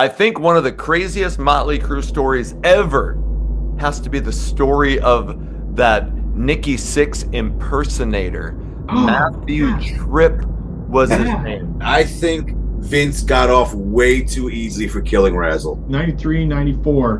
I think one of the craziest Motley Crue stories ever has to be the story of that Nikki Sixx impersonator. Matthew Tripp was his name. I think Vince got off way too easily for killing Razzle. 93, 94,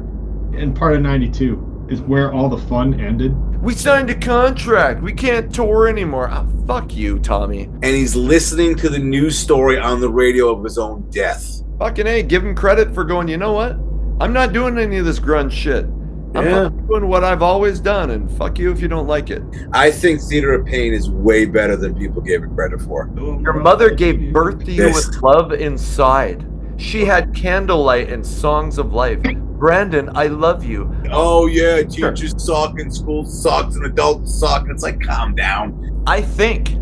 and part of 92 is where all the fun ended. We signed a contract. We can't tour anymore. Oh, fuck you, Tommy. And he's listening to the news story on the radio of his own death. Fucking A, give him credit for going, you know what? I'm not doing any of this grunge shit. I'm doing what I've always done, and fuck you if you don't like it. I think Theater of Pain is way better than people gave it credit for. Your mother gave birth to you with love inside. She had candlelight and songs of life. Brandon, I love you. Oh, yeah, teachers suck and school sucks and adults suck. It's like, calm down. I think,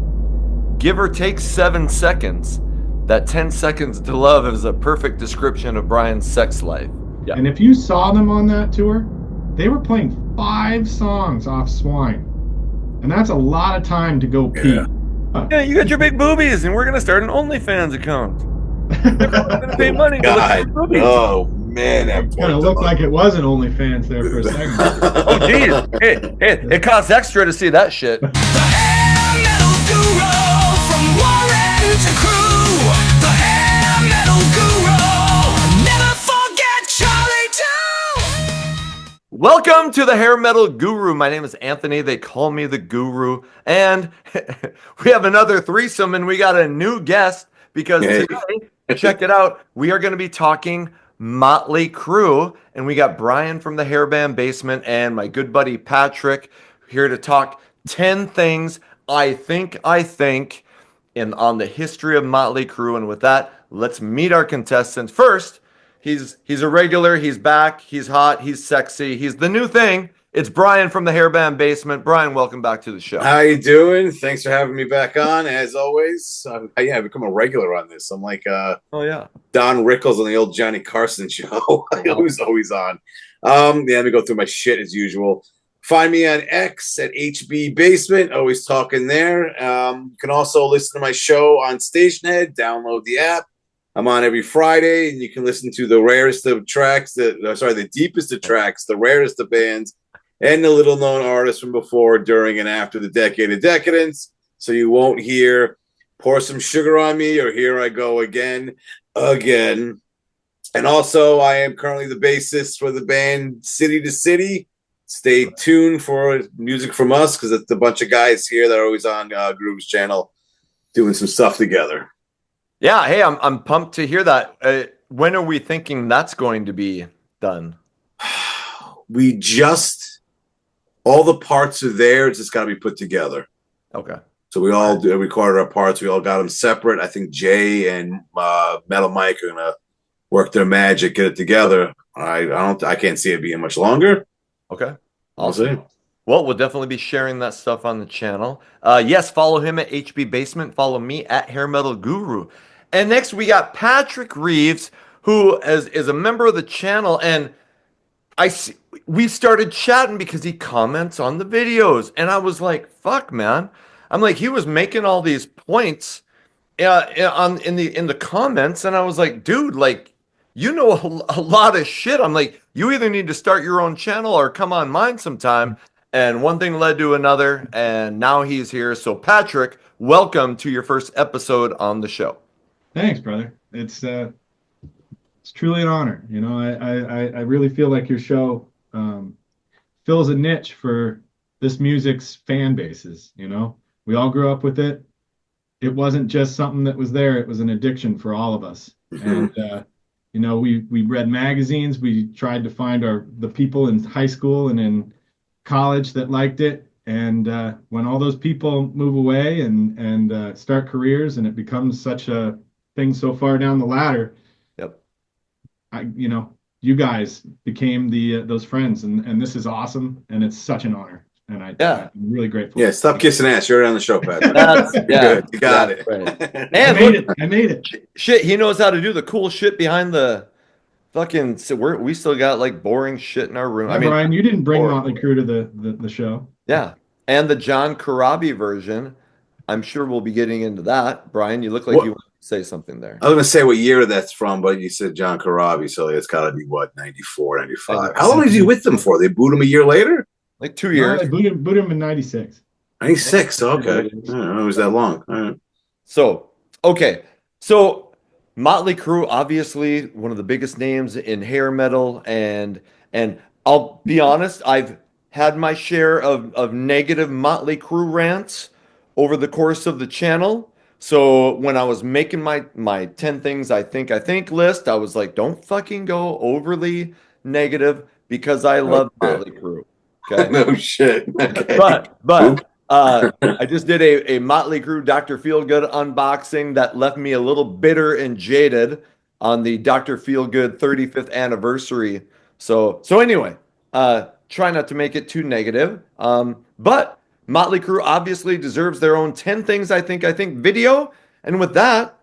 give or take 7 seconds, that 10 seconds to love is a perfect description of Bryan's sex life. Yeah. And if you saw them on that tour, they were playing 5 songs off Swine. And that's a lot of time to go pee. Yeah, you got your big boobies, and we're going to start an OnlyFans account. We're going to pay money to look at your boobies. Oh, man. That kind of looked like it was an OnlyFans there for a second. Oh, geez. Hey, it costs extra to see that shit. The hair metal guru from Warren to Crew. The hair metal guru. Never forget Charlie too. Welcome to the Hair Metal Guru. My name is Anthony. They call me the Guru. And we have another threesome, and we got a new guest because today, check it out, we are going to be talking Motley Crue, and we got Bryan from the Hairband Basement and my good buddy Patrick here to talk 10 things I think on the history of Motley Crue. And with that, let's meet our contestants. First, he's a regular, he's back, he's hot, he's sexy, he's the new thing. It's Bryan from the Hairband Basement. Bryan, welcome back to the show. How you doing? Thanks for having me back on, as always. I've become a regular on this. I'm like Don Rickles on the old Johnny Carson show. I was always on. Let me go through my shit as usual. Find me on X at HB Basement. Always talking there. You can also listen to my show on Stationhead. Download the app. I'm on every Friday, and you can listen to the rarest of tracks, the deepest of tracks, the rarest of bands, and the little-known artists from before, during, and after the Decade of Decadence. So you won't hear Pour Some Sugar on Me or Here I Go Again. And also, I am currently the bassist for the band City to City. Stay tuned for music from us, because it's a bunch of guys here that are always on Groove's channel doing some stuff together. Yeah, hey, I'm pumped to hear that. When are we thinking that's going to be done? All the parts are there. It's just got to be put together. Okay. So we all recorded our parts. We all got them separate. I think Jay and Metal Mike are gonna work their magic, get it together. I can't see it being much longer. Okay. I'll see. Well, we'll definitely be sharing that stuff on the channel. Yes, follow him at HB Basement. Follow me at Hair Metal Guru. And next we got Patrick Reeves, who is a member of the channel, and we started chatting because he comments on the videos, and I was like, "Fuck, man!" I'm like, he was making all these points in the comments, and I was like, "Dude, like, you know a lot of shit." I'm like, "You either need to start your own channel or come on mine sometime." And one thing led to another, and now he's here. So, Patrick, welcome to your first episode on the show. Thanks, brother. It's truly an honor. You know, I really feel like your show fills a niche for this music's fan bases. You know, we all grew up with it. It wasn't just something that was there. It was an addiction for all of us. And, you know, we read magazines. We tried to find the people in high school and in college that liked it. And when all those people move away and start careers, and it becomes such a thing so far down the ladder, you guys became those friends, and this is awesome, and it's such an honor, and I'm really grateful. Yeah, stop kissing ass. You're on the show, Pat. You got it. Right. And I made it. Shit, he knows how to do the cool shit behind the fucking. So we still got like boring shit in our room. Yeah, I mean, Bryan, you didn't bring Motley Crue to the show. Yeah, and the John Corabi version. I'm sure we'll be getting into that. Bryan, you look like you say something there. I was going to say what year that's from, but you said John Corabi, so it's got to be what, 94, 95. How long was he with them for? They boot him a year later? Like 2 years. No, they boot him in 96. 96, okay. I don't know it was that long. All right. So, okay. So Motley Crue, obviously one of the biggest names in hair metal, and I'll be honest, I've had my share of negative Motley Crue rants over the course of the channel. So when I was making my 10 things I think list, I was like, don't fucking go overly negative because I love Motley Crue. Okay. No shit. Okay. But I just did a Motley Crue Dr. Feelgood unboxing that left me a little bitter and jaded on the Dr. Feelgood 35th anniversary. So anyway, try not to make it too negative. But Motley Crue obviously deserves their own 10 things I think video. And with that,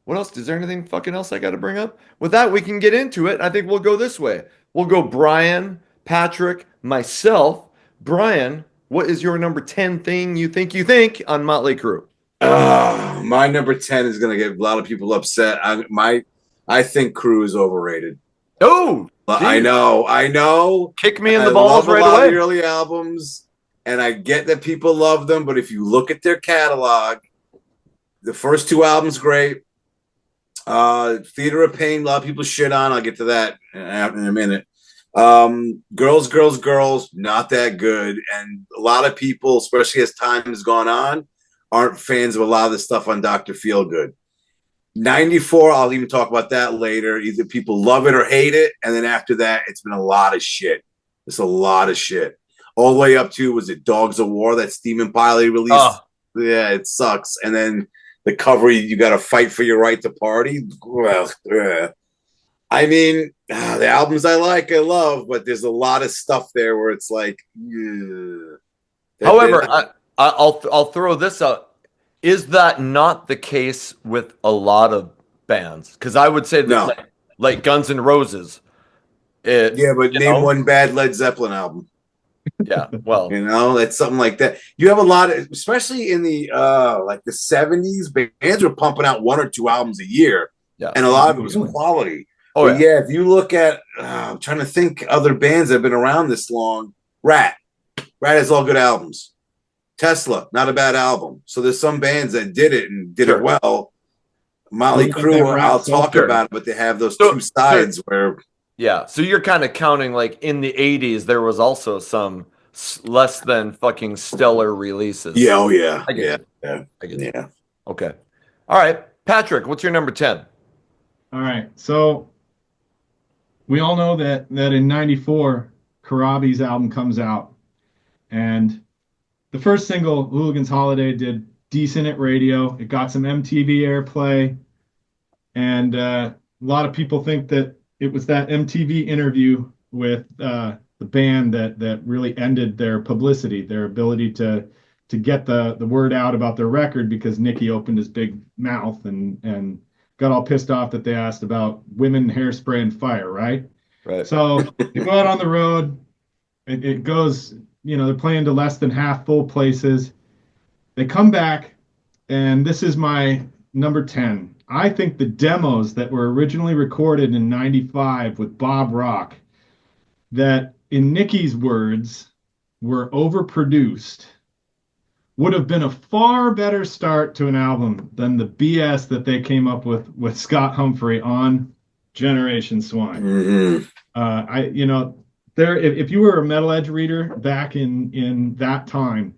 what else? Is there anything fucking else I got to bring up? With that, we can get into it. I think we'll go this way. We'll go Bryan, Patrick, myself. Bryan, what is your number 10 thing you think on Motley Crue? My number 10 is going to get a lot of people upset. I think Crue is overrated. Oh, I know. Kick me in the balls right away. Of the early albums, and I get that people love them, but if you look at their catalog, the first 2 albums great. Theater of Pain, a lot of people shit on. I'll get to that in a minute. Girls, not that good. And a lot of people, especially as time has gone on, aren't fans of a lot of the stuff on Dr. Feelgood. 94, I'll even talk about that later. Either people love it or hate it. And then after that, it's been a lot of shit. It's a lot of shit. All the way up to, was it Dogs of War, that Steam Pilot released? Yeah, it sucks. And then the cover, you got to fight for your right to party. Well, I mean, the albums I love, but there's a lot of stuff there where it's like. However, I'll throw this out. Is that not the case with a lot of bands? Because I would say that, like Guns N' Roses. But name one bad Led Zeppelin album. Yeah, well, it's something like that. You have a lot of, especially in the like the 70s, bands were pumping out 1 or 2 albums a year, and a lot of it was quality. If you look at, I'm trying to think other bands that have been around this long. Rat has all good albums. Tesla, not a bad album. So there's some bands that did it and did it well. Motley Crue, I'll talk about it, but they have those 2 sides where. Yeah, so you're kind of counting like in the 80s, there was also some less than fucking stellar releases. Yeah, oh yeah. I get it. Okay. All right, Patrick, what's your number 10? All right, so we all know that in 94, Corabi's album comes out, and the first single, Hooligan's Holiday, did decent at radio. It got some MTV airplay, and a lot of people think that it was that MTV interview with the band that really ended their publicity, their ability to get the word out about their record, because Nikki opened his big mouth and got all pissed off that they asked about women, hairspray, and fire, right? Right. So they go out on the road. It goes, they're playing to less than half full places. They come back, and this is my number 10. I think the demos that were originally recorded in 95 with Bob Rock, that in Nikki's words were overproduced, would have been a far better start to an album than the BS that they came up with Scott Humphrey on Generation Swine. Mm-hmm. If you were a Metal Edge reader back in that time,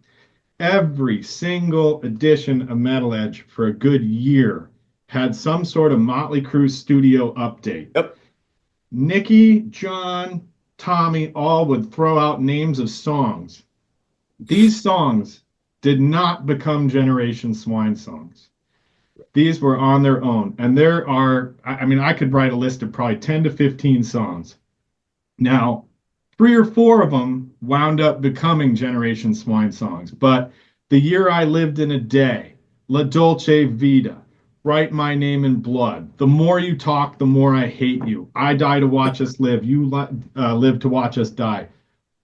every single edition of Metal Edge for a good year had some sort of Motley Crue studio update. Yep. Nikki, John, Tommy all would throw out names of songs. These songs did not become Generation Swine songs. These were on their own. And there are, I could write a list of probably 10 to 15 songs. Now, 3 or 4 of them wound up becoming Generation Swine songs. But The Year I Lived in a Day, La Dolce Vita, Write My Name in Blood, The More You Talk, The More I Hate You, I Die to Watch Us Live, You Live to Watch Us Die,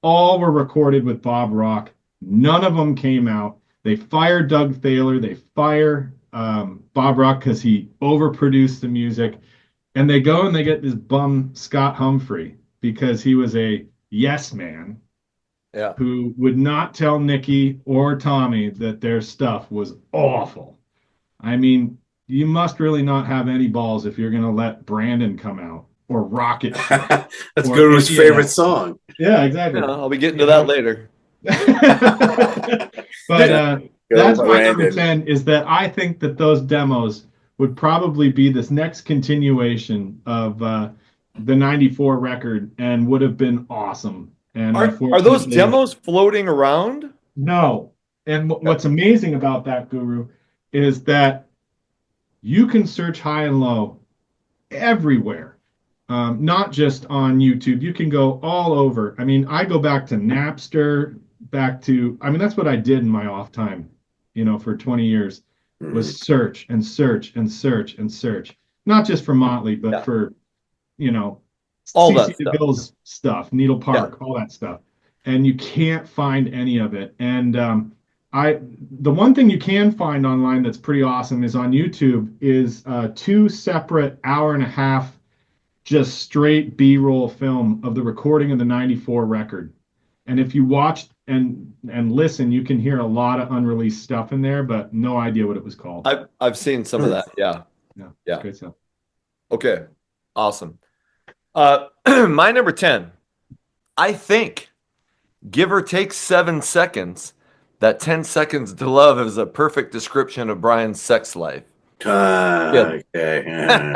all were recorded with Bob Rock. None of them came out. They fire Doug Thaler. They fire Bob Rock because he overproduced the music. And they go and they get this bum Scott Humphrey because he was a yes man Yeah. who would not tell Nikki or Tommy that their stuff was awful. I mean, you must really not have any balls if you're going to let Brandon come out or Rocket Ship. That's or Guru's any of favorite that. song. Yeah, exactly. Yeah, I'll be getting to that later. But Go that's my number Brandon. 10 is that I think that those demos would probably be this next continuation of the 94 record and would have been awesome. And Are those unfortunately, demos floating around? no. And what's amazing about that, Guru, is that you can search high and low everywhere, not just on YouTube. You can go all over. I mean, I go back to Napster, I mean, that's what I did in my off time, for 20 years, was search and search and search and search. Not just for Motley, but for, All that CC stuff. DeVille's stuff, Needle Park, all that stuff. And you can't find any of it. And the one thing you can find online that's pretty awesome is on YouTube is 2 separate hour-and-a-half just straight B-roll film of the recording of the 94 record. And if you watch and listen, you can hear a lot of unreleased stuff in there, but no idea what it was called. I've seen some of that. Yeah. Yeah. Great stuff. Okay. Awesome. My number 10, I think, give or take 7 seconds, that 10 seconds to love is a perfect description of Bryan's sex life. Okay. And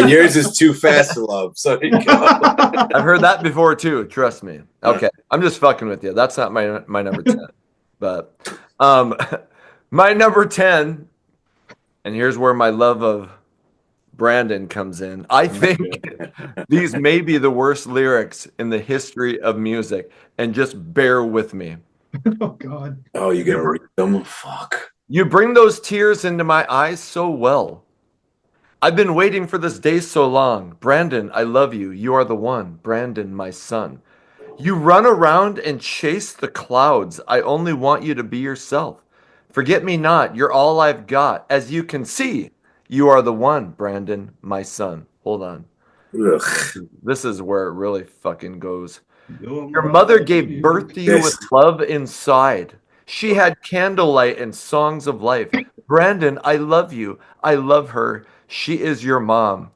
yours is too fast to love. So there you go. I've heard that before too. Trust me. Okay, I'm just fucking with you. That's not my number 10. But my number 10, and here's where my love of Brandon comes in. I think these may be the worst lyrics in the history of music, and just bear with me. Oh God. Oh, you gonna read them? Fuck. You bring those tears into my eyes so well. I've been waiting for this day so long. Brandon, I love you. You are the one. Brandon, my son. You run around and chase the clouds. I only want you to be yourself. Forget me not. You're all I've got. As you can see, you are the one. Brandon, my son. Hold on. Ugh. This is where it really fucking goes. Your mother gave birth to you with love inside. She had candlelight and songs of life. Brandon, I love you. I love her. She is your mom.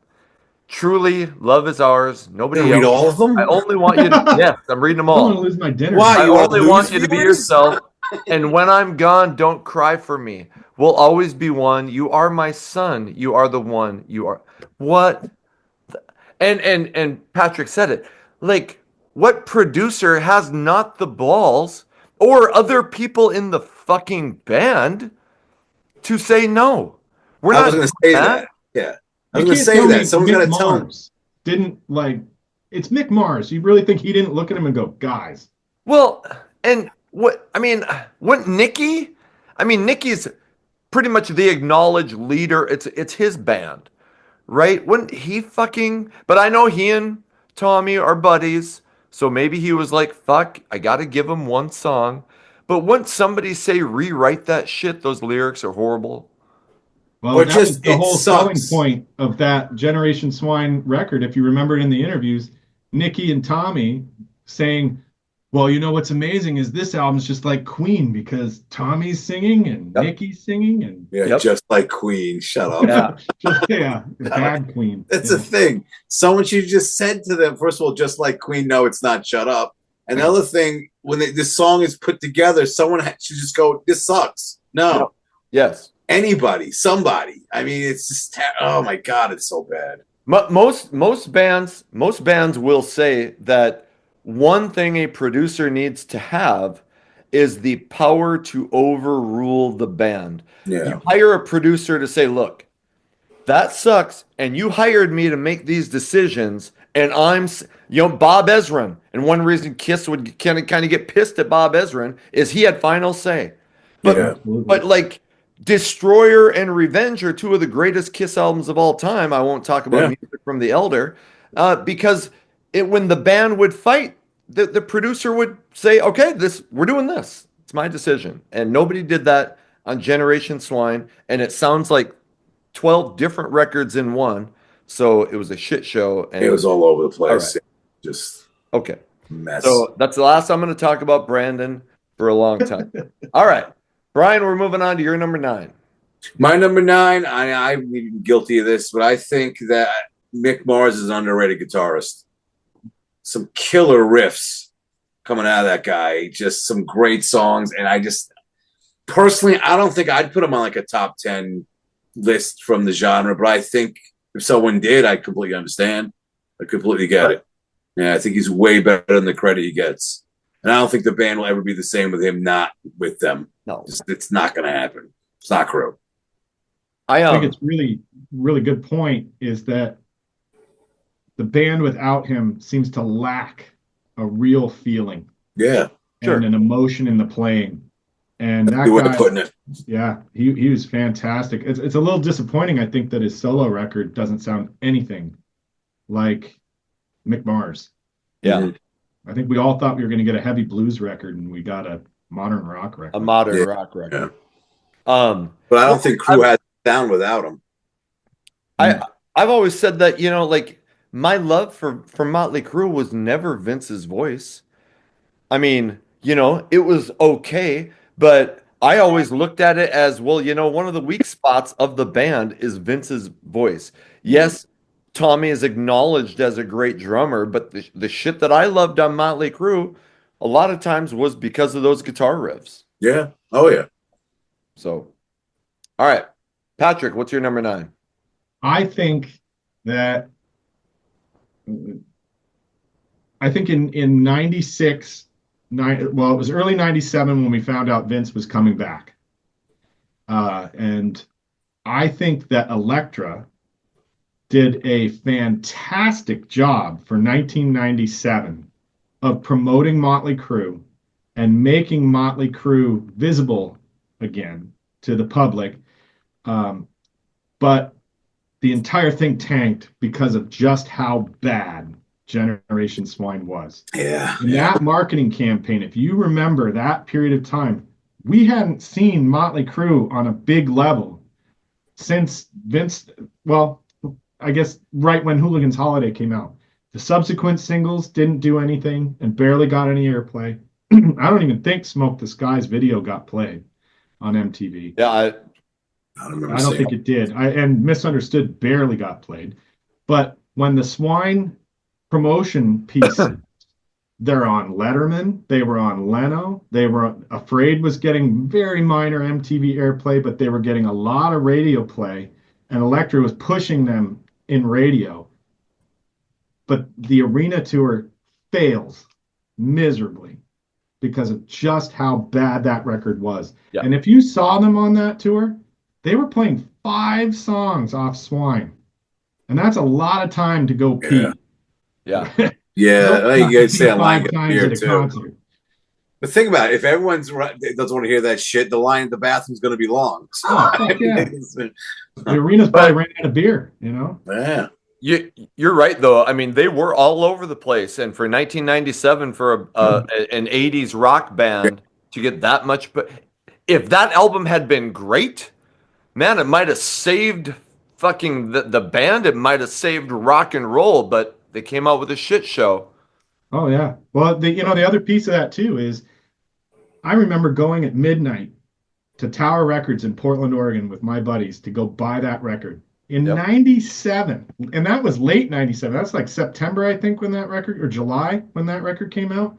Truly, love is ours. Nobody else. Read all of them? I only want you to. Yes, I'm reading them I want to all. lose my dinner. Why? I You only lose want you to be viewers? yourself. And when I'm gone, don't cry for me. We'll always be one. You are my son. You are the one. You are what? And Patrick said it. Like, what producer has not the balls, or other people in the fucking band, to say no? We're I not was going to doing say that. Yeah. I was You going to can't say tell me that. Someone's got Mick to tell him. Mars didn't it's Mick Mars. You really think he didn't look at him and go, guys? Well, and what I mean, what Nikki? I mean, Nikki's pretty much the acknowledged leader. It's his band, right? Wouldn't he fucking? But I know he and Tommy are buddies, so maybe he was like, "Fuck, I got to give him one song." But wouldn't somebody say rewrite that shit? Those lyrics are horrible. Well, Or that just, was the it whole sucks. selling point of that Generation Swine record. If you remember in the interviews, Nikki and Tommy saying, well, what's amazing is this album's just like Queen because Tommy's singing and Yep. Nikki's singing and Yeah, Yep. just like Queen. Shut up. bad Queen. That's the thing. Someone should have just said to them, first of all, just like Queen, no, it's not. Shut up. Another thing, when this song is put together, someone should just go, this sucks. No. Yes. Anybody, somebody. I mean, it's just, oh my God, it's so bad. Most bands will say that one thing a producer needs to have is the power to overrule the band. Yeah. You hire a producer to say, look, that sucks, and you hired me to make these decisions, and I'm, Bob Ezrin, and one reason Kiss would kind of get pissed at Bob Ezrin is he had final say. But, Yeah. but like, Destroyer and Revenge are 2 of the greatest Kiss albums of all time. I won't talk about Music from the Elder, because when the band would fight, the producer would say, okay, we're doing this. It's my decision. And nobody did that on Generation Swine, and it sounds like 12 different records in one. So it was a shit show. And It was all over the place. All right. Just okay. mess. So that's the last I'm going to talk about Brandon for a long time. All right. Brian, we're moving on to your number 9. My number 9, I'm even guilty of this, but I think that Mick Mars is an underrated guitarist. Some killer riffs coming out of that guy. Just some great songs. And I just, personally, I don't think I'd put him on like a top 10 list from the genre, but I think if someone did, I completely understand. I completely get it. Yeah, I think he's way better than the credit he gets. And I don't think the band will ever be the same with him not with them. No. It's not going to happen. It's not Crue. I think it's really, really good point is that the band without him seems to lack a real feeling. Yeah. And an emotion in the playing. And that Good way guy, of putting it. Yeah, he was fantastic. It's a little disappointing, I think, that his solo record doesn't sound anything like Mick Mars. Yeah. I think we all thought we were going to get a heavy blues record, and we got a modern rock record. A modern rock record. Yeah. But I don't think Crue has sound without him. I've always said that, you know, like my love for Motley Crue was never Vince's voice. I mean, you know, it was okay, but I always looked at it as, well, you know, one of the weak spots of the band is Vince's voice. Yes, Tommy is acknowledged as a great drummer, but the shit that I loved on Motley Crue a lot of times was because of those guitar riffs. Yeah. Oh, yeah. So, all right. Patrick, what's your number 9? I think that in 96, it was early 97 when we found out Vince was coming back. And I think that Elektra did a fantastic job for 1997 of promoting Motley Crue and making Motley Crue visible again to the public. But the entire thing tanked because of just how bad Generation Swine was. Yeah. And that marketing campaign, if you remember that period of time, we hadn't seen Motley Crue on a big level since Vince, well, I guess right when Hooligan's Holiday came out. The subsequent singles didn't do anything and barely got any airplay. I don't even think Smoke the Skies video got played on MTV. Yeah, I don't think it did. And Misunderstood barely got played. But when the Swine promotion piece, they're on Letterman, they were on Leno, they were Afraid was getting very minor MTV airplay, but they were getting a lot of radio play, and Elektra was pushing them in radio. But the arena tour fails miserably because of just how bad that record was. Yeah. And if you saw them on that tour, they were playing 5 songs off Swine. And that's a lot of time to go pee. Yeah. Yeah. You guys say I like it times here at a too. concert. But think about it. If everyone's doesn't want to hear that shit, the line at the bathroom's going to be long. So, Oh, fuck yeah. The arena's probably ran out of beer, you know? Yeah. You're right, though. I mean, they were all over the place. And for 1997, for an 80s rock band to get that much. But if that album had been great, man, it might have saved fucking the band. It might have saved rock and roll. But they came out with a shit show. Oh, yeah. Well, the other piece of that, too, is I remember going at midnight to Tower Records in Portland, Oregon with my buddies to go buy that record. In 97, and that was late 97. That's like September, I think, when that record, or July when that record came out.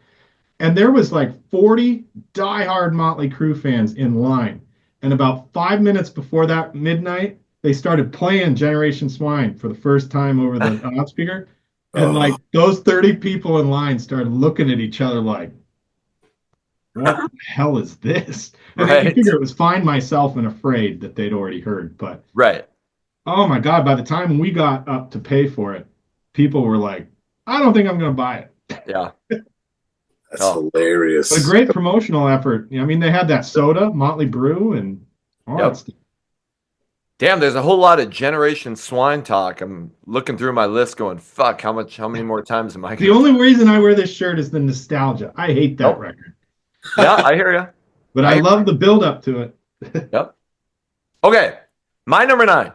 And there was like 40 diehard Motley Crue fans in line. And about 5 minutes before that midnight, they started playing Generation Swine for the first time over the loudspeaker. And like those 30 people in line started looking at each other like, what the hell is this? And I figure it was Find Myself and Afraid that they'd already heard. But oh my God, by the time we got up to pay for it, people were like, I don't think I'm going to buy it. Yeah. That's hilarious. But a great promotional effort. I mean, they had that soda, Motley Brew, and all that stuff. Damn, there's a whole lot of Generation Swine talk. I'm looking through my list going, fuck, how many more times am I The only reason I wear this shirt is the nostalgia. I hate that record. Yeah, I hear you. But I love the build up to it. Yep. Okay, my number 9.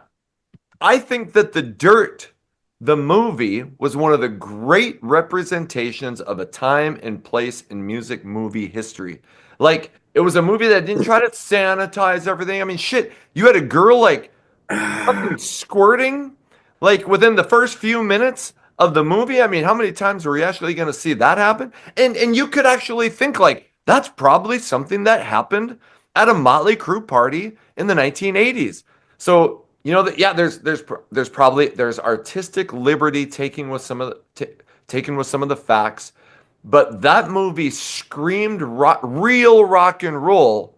I think that The Dirt, the movie, was one of the great representations of a time and place in music movie history. Like, it was a movie that didn't try to sanitize everything. I mean, shit, you had a girl like fucking squirting like within the first few minutes of the movie. I mean, how many times were we actually going to see that happen? And you could actually think like that's probably something that happened at a Motley Crue party in the 1980s. So you know that, yeah, there's probably there's artistic liberty taken with some of the facts, but that movie screamed real rock and roll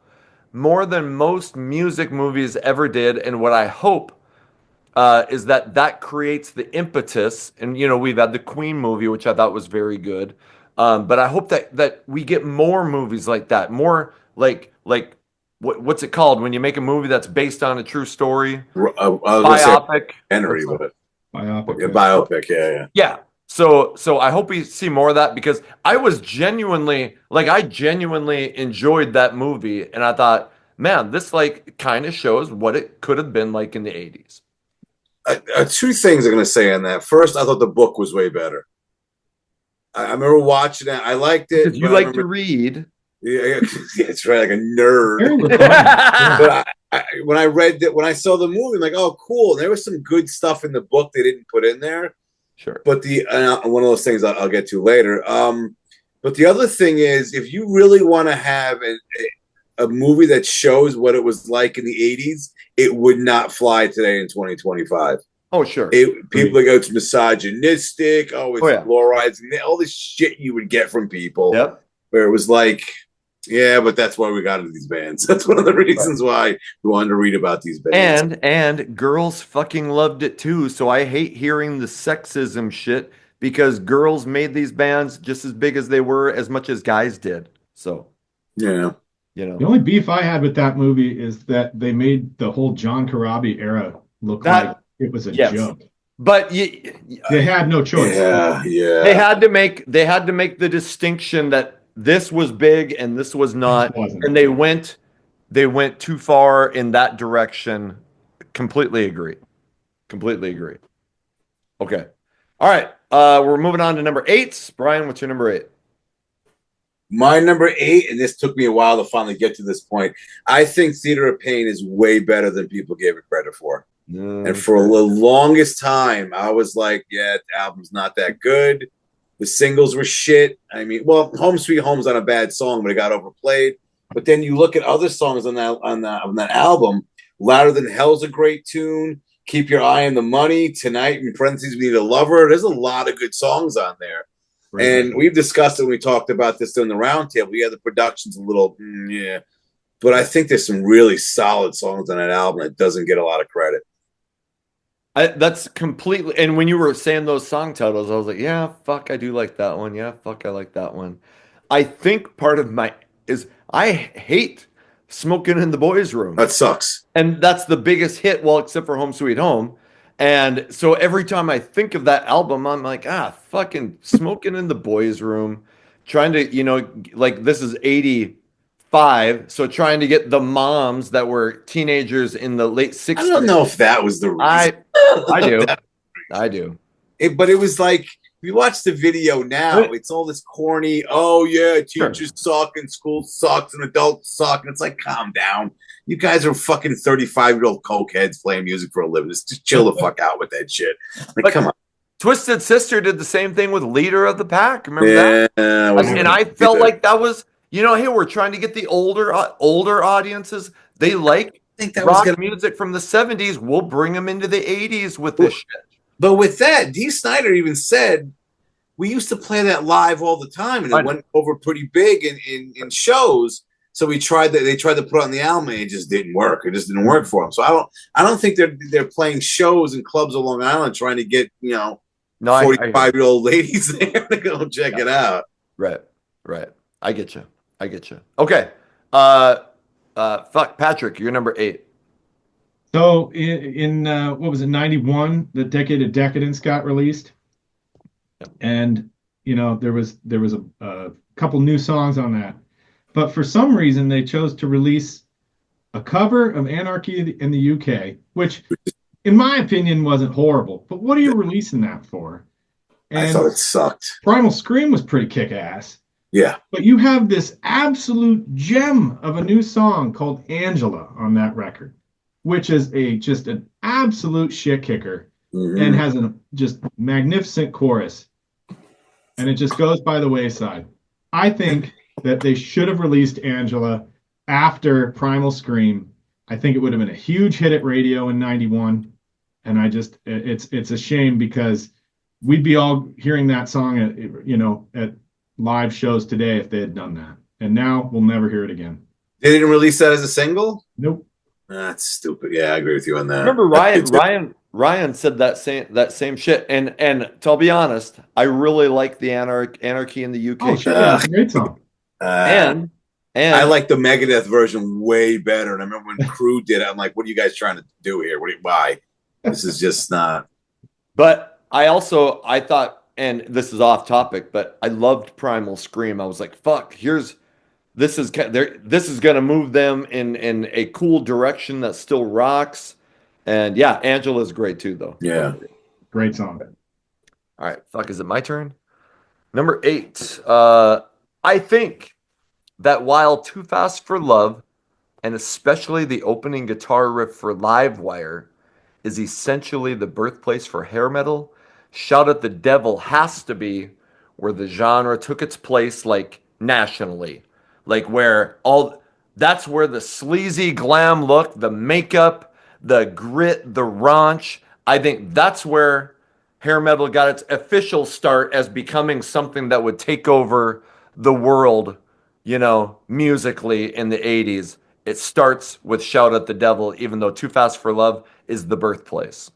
more than most music movies ever did. And what I hope is that that creates the impetus. And you know, we've had the Queen movie, which I thought was very good. But I hope that we get more movies like that, more like what's it called when you make a movie that's based on a true story? Biopic. Henry, but Biopic. Biopic, yeah. Yeah. So I hope we see more of that because I genuinely enjoyed that movie and I thought, man, this like kind of shows what it could have been like in the 80s. Two things I'm going to say on that. First, I thought the book was way better. I remember watching it. I liked it. You like to read. Yeah, it's right, like a nerd. But when I saw the movie, I'm like, oh, cool. And there was some good stuff in the book they didn't put in there. Sure. But one of those things I'll get to later. But the other thing is, if you really want to have a movie that shows what it was like in the 80s, it would not fly today in 2025. Oh, sure. People go, it's misogynistic. Oh, it's polarizing. All this shit you would get from people. Yep. Where it was like, yeah, but that's why we got into these bands. That's one of the reasons why we wanted to read about these bands. And girls fucking loved it too. So I hate hearing the sexism shit because girls made these bands just as big as they were as much as guys did. So yeah. You know. The only beef I had with that movie is that they made the whole John Corabi era look like it was a joke. But they had no choice. Yeah. They had to make the distinction that this was big and this was not, and they went too far in that direction. Completely agree. Okay. All right. We're moving on to number 8. Bryan, what's your number 8? My number 8, and this took me a while to finally get to this point. I think Theater of Pain is way better than people gave it credit for. And for the longest time, I was like, yeah, the album's not that good. The singles were shit. I mean, well, Home Sweet Home's not a bad song, but it got overplayed. But then you look at other songs on that album. Louder Than Hell's a great tune. Keep Your Eye on the Money. Tonight, in parentheses, We Need a Lover. There's a lot of good songs on there. Right. And we've discussed it when we talked about this during the roundtable. Yeah, the production's a little, yeah. But I think there's some really solid songs on that album that doesn't get a lot of credit. That's completely. And when you were saying those song titles, I was like, yeah, fuck, I do like that one. Yeah, fuck, I like that one. I think part of I hate Smoking in the Boys' Room. That sucks. And that's the biggest hit, well, except for Home Sweet Home. And so every time I think of that album, I'm like, fucking Smoking in the Boys' Room. Trying to, like this is 85. So trying to get the moms that were teenagers in the late 60s. I don't know if that was the reason. I do. But it was like, if you watch the video now, it's all this corny, oh yeah, teachers suck and school sucks and adults suck. And it's like, calm down. You guys are fucking 35-year-old cokeheads playing music for a living. Just chill the fuck out with that shit. Like, come on. Twisted Sister did the same thing with Leader of the Pack. Remember that? And I felt like that was, hey, we're trying to get the older audiences. They like rock music from the 70s. We'll bring them into the 80s with this shit. But with that, Dee Snider even said, we used to play that live all the time, and it went over pretty big in shows. So they tried to put it on the album, and it just didn't work. It just didn't work for them. So I don't think they're playing shows in clubs on Long Island trying to get 45-year-old ladies there to go check it out. Right. I get you. Okay. Fuck, Patrick, you're number 8. So in what was it, 91, The Decade of Decadence got released. Yep. And, there was a couple new songs on that. But for some reason, they chose to release a cover of Anarchy in the UK, which, in my opinion, wasn't horrible. But what are you releasing that for? I And thought it sucked. Primal Scream was pretty kick-ass. Yeah. But you have this absolute gem of a new song called Angela on that record, which is just an absolute shit kicker and has a just magnificent chorus. And it just goes by the wayside. I think that they should have released Angela after Primal Scream. I think it would have been a huge hit at radio in '91. And it's a shame because we'd be all hearing that song at live shows today if they had done that. And now we'll never hear it again. They didn't release that as a single? Nope. That's stupid. Yeah, I agree with you on that. Remember Ryan said that same shit. And to be honest, I really like the Anarchy in the UK. Oh, sure. It's a great song. And I like the Megadeth version way better. And I remember when Crew did it, I'm like, what are you guys trying to do here? Why? This is just not. But I thought, and this is off topic, but I loved Primal Scream. I was like, fuck, this is going to move them in a cool direction that still rocks. And yeah, Angela's great too, though. Yeah. Great song. All right. Fuck, is it my turn? Number 8. I think that while Too Fast for Love, and especially the opening guitar riff for Livewire, is essentially the birthplace for hair metal, Shout at the Devil has to be where the genre took its place, like nationally. Like that's where the sleazy glam look, the makeup, the grit, the raunch. I think that's where hair metal got its official start as becoming something that would take over the world, musically in the 80s. It starts with Shout at the Devil, even though Too Fast for Love is the birthplace.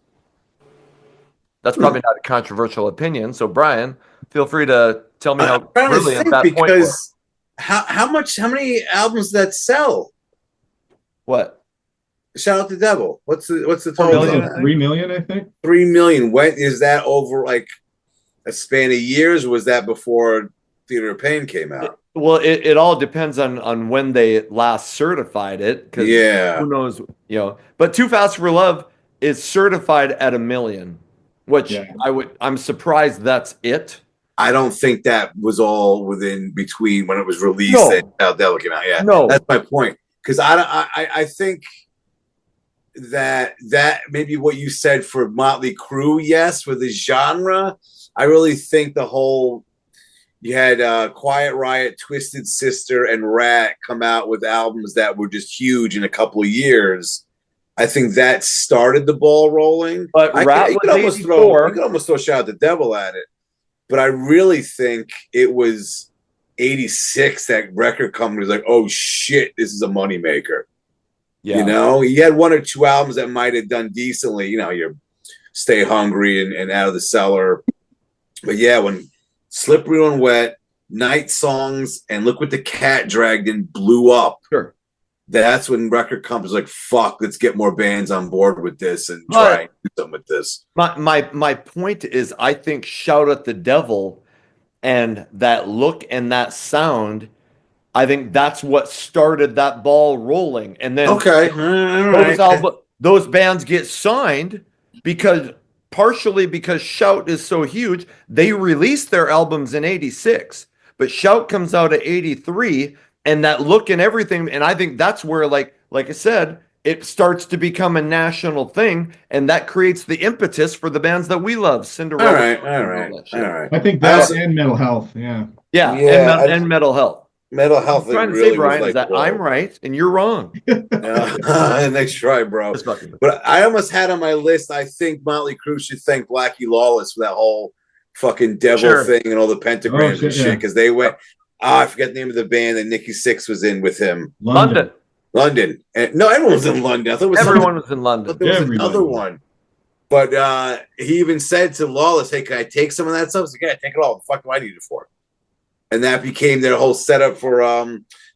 That's probably not a controversial opinion. So, Brian, feel free to tell me how brilliant that point was. How many albums did that sell? What? Shout at the Devil. What's the total? 3 million, I think. 3 million. When is that over like a span of years? Or was that before Theater of Pain came out? Well, it all depends on when they last certified it. Yeah. Who knows? But Too Fast for Love is certified at 1 million. Which I'm surprised that's it. I don't think that was all within between when it was released and how Devil came out. Yeah, no, that's my point. Because I think that maybe what you said for Motley Crue, yes, for the genre. I really think you had Quiet Riot, Twisted Sister, and Rat come out with albums that were just huge in a couple of years. I think that started the ball rolling. But Rat was 84. You could almost throw Shout at the Devil at it. But I really think it was 86 that record company was like, oh, shit, this is a moneymaker. Yeah. You had 1 or 2 albums that might have done decently. Your Stay Hungry and Out of the Cellar. But yeah, when Slippery When Wet, Night Songs, and Look What the Cat Dragged In blew up. Sure. That's when record companies like, fuck, let's get more bands on board with this and try and do something with this. My point is, I think Shout at the Devil and that look and that sound, I think that's what started that ball rolling. And then those bands get signed partially because Shout is so huge. They released their albums in 86, but Shout comes out at 83. And that look and everything, and I think that's where, like I said, it starts to become a national thing, and that creates the impetus for the bands that we love, Cinderella. All right. I think that and Mental Health, yeah. And Mental Health. Mental Health. I'm trying to say, Brian, is that I'm right and you're wrong. Next try, bro. But I almost had on my list, I think Motley Crue should thank Blackie Lawless for that whole fucking devil thing and all the pentagrams and shit, because they went... I forget the name of the band that Nikki Sixx was in with him. London. And, no, everyone was in London. I thought everyone was in London. There was another one. But he even said to Lawless, hey, can I take some of that stuff? He's like, yeah, take it all. What the fuck do I need it for? And that became their whole setup for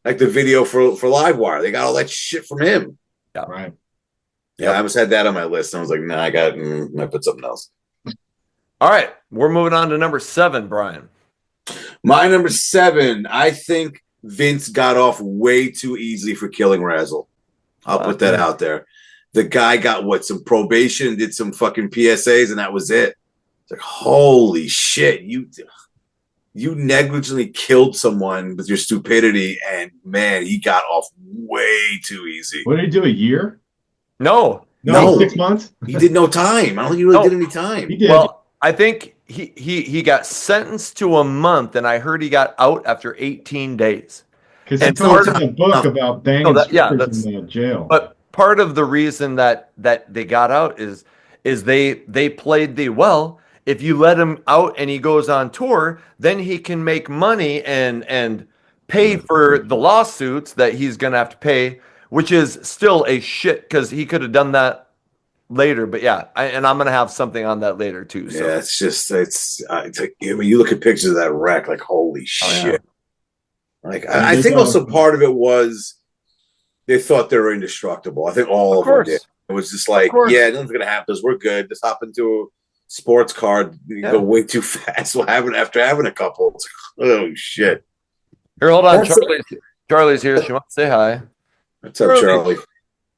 like the video for Livewire. They got all that shit from him. Yeah. Right. Yeah, I almost had that on my list. And I was like, nah, I put something else. All right. We're moving on to number 7, Brian. My number 7, I think Vince got off way too easily for Killing Razzle. I'll put that out there. The guy got some probation, did some fucking PSAs, and that was it. It's like, holy shit, you negligently killed someone with your stupidity, and man, he got off way too easy. What did he do? A year? No. 6 months? He did no time. I don't think he really did any time. He did. Well, I think he got sentenced to a month, and I heard he got out after 18 days. Because he told us in a book about banging strippers in the jail. But part of the reason that they got out is they played if you let him out and he goes on tour, then he can make money and pay for the lawsuits that he's gonna have to pay, which is still a shit because he could have done that later. But yeah, I'm gonna have something on that later too. So. Yeah, it's like, I mean, you look at pictures of that wreck, like holy shit. Yeah. Like I think also part of it was they thought they were indestructible. I think all of them did. It was just like, yeah, nothing's gonna happen to us. We're good. Just hop into a sports car, you go way too fast. After having a couple, it's like, oh shit. Here, hold on. Charlie's here. She wants to say hi. What's up, Charlie?